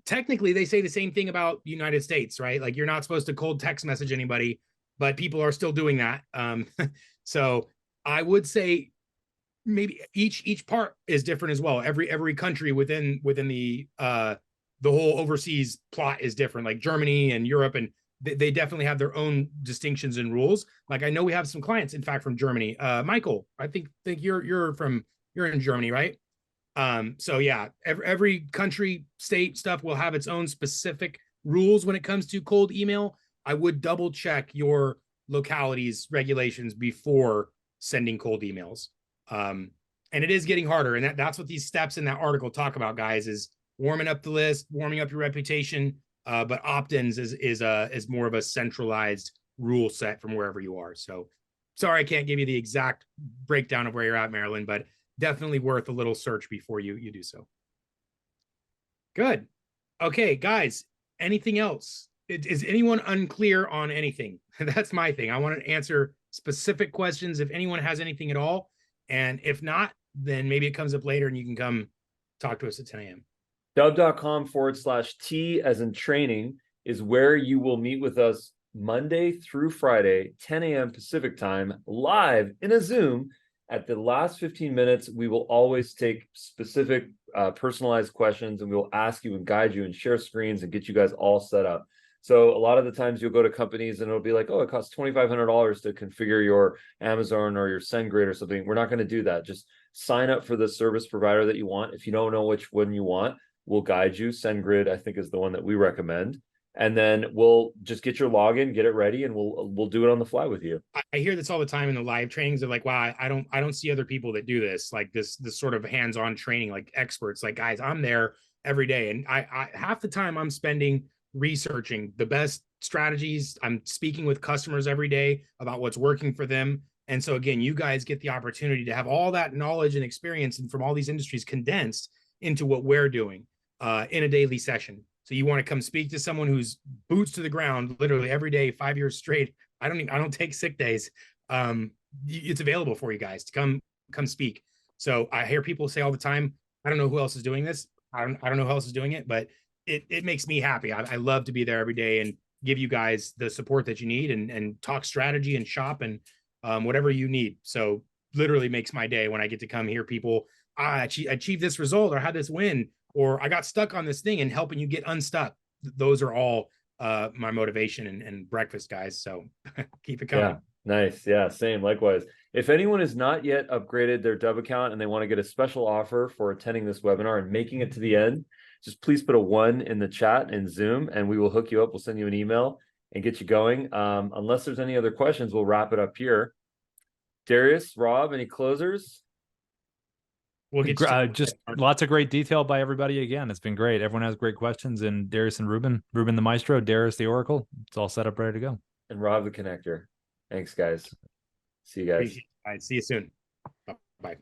Technically, they say the same thing about the United States, right? Like you're not supposed to cold text message anybody, but people are still doing that. So I would say maybe each part is different as well. Every country within the whole overseas plot is different, like Germany and Europe, and they definitely have their own distinctions and rules. Like I know we have some clients, in fact, from Germany. Michael, I think you're in Germany, right? So yeah, every country, state stuff will have its own specific rules when it comes to cold email. I would double check your locality's regulations before sending cold emails. And it is getting harder. And that's what these steps in that article talk about, guys, is warming up the list, warming up your reputation. But opt-ins is more of a centralized rule set from wherever you are. So sorry, I can't give you the exact breakdown of where you're at, Marilyn, but definitely worth a little search before you do so. Good. Okay, guys, anything else? Is anyone unclear on anything? That's my thing. I want to answer specific questions if anyone has anything at all. And if not, then maybe it comes up later and you can come talk to us at 10 a.m. Dubb.com/T as in training is where you will meet with us Monday through Friday, 10 a.m. Pacific time, live in a Zoom. At the last 15 minutes, we will always take specific personalized questions, and we will ask you and guide you and share screens and get you guys all set up. So a lot of the times you'll go to companies and it'll be like, oh, it costs $2,500 to configure your Amazon or your SendGrid or something. We're not going to do that. Just sign up for the service provider that you want. If you don't know which one you want, we'll guide you. SendGrid, I think, is the one that we recommend. And then we'll just get your login, get it ready, and we'll do it on the fly with you. I hear this all the time in the live trainings. They're like, wow, I don't see other people that do this, like this sort of hands-on training, like experts. Like, guys, I'm there every day. And I half the time I'm spending researching the best strategies. I'm speaking with customers every day about what's working for them. And so again, you guys get the opportunity to have all that knowledge and experience and from all these industries condensed into what we're doing in a daily session. So you want to come speak to someone who's boots to the ground, literally every day, 5 years straight. I don't take sick days. It's available for you guys to come speak. So I hear people say all the time, I don't know who else is doing this. I don't know who else is doing it, but it makes me happy. I love to be there every day and give you guys the support that you need and talk strategy and shop and whatever you need. So literally makes my day when I get to come hear people, I achieved this result or had this win, or I got stuck on this thing, and helping you get unstuck. Those are all my motivation and breakfast, guys. So keep it coming. Yeah, nice. Yeah, same. Likewise. If anyone has not yet upgraded their Dubb account and they want to get a special offer for attending this webinar and making it to the end, just please put a 1 in the chat in Zoom and we will hook you up. We'll send you an email and get you going. Unless there's any other questions, we'll wrap it up here. Darius, Rob, any closers? We'll get just lots of great detail by everybody again. It's been great. Everyone has great questions, and Darius and Ruben the maestro, Darius the oracle. It's all set up, ready to go. And Rob the connector. Thanks, guys. See you guys. All right, see you soon. Bye.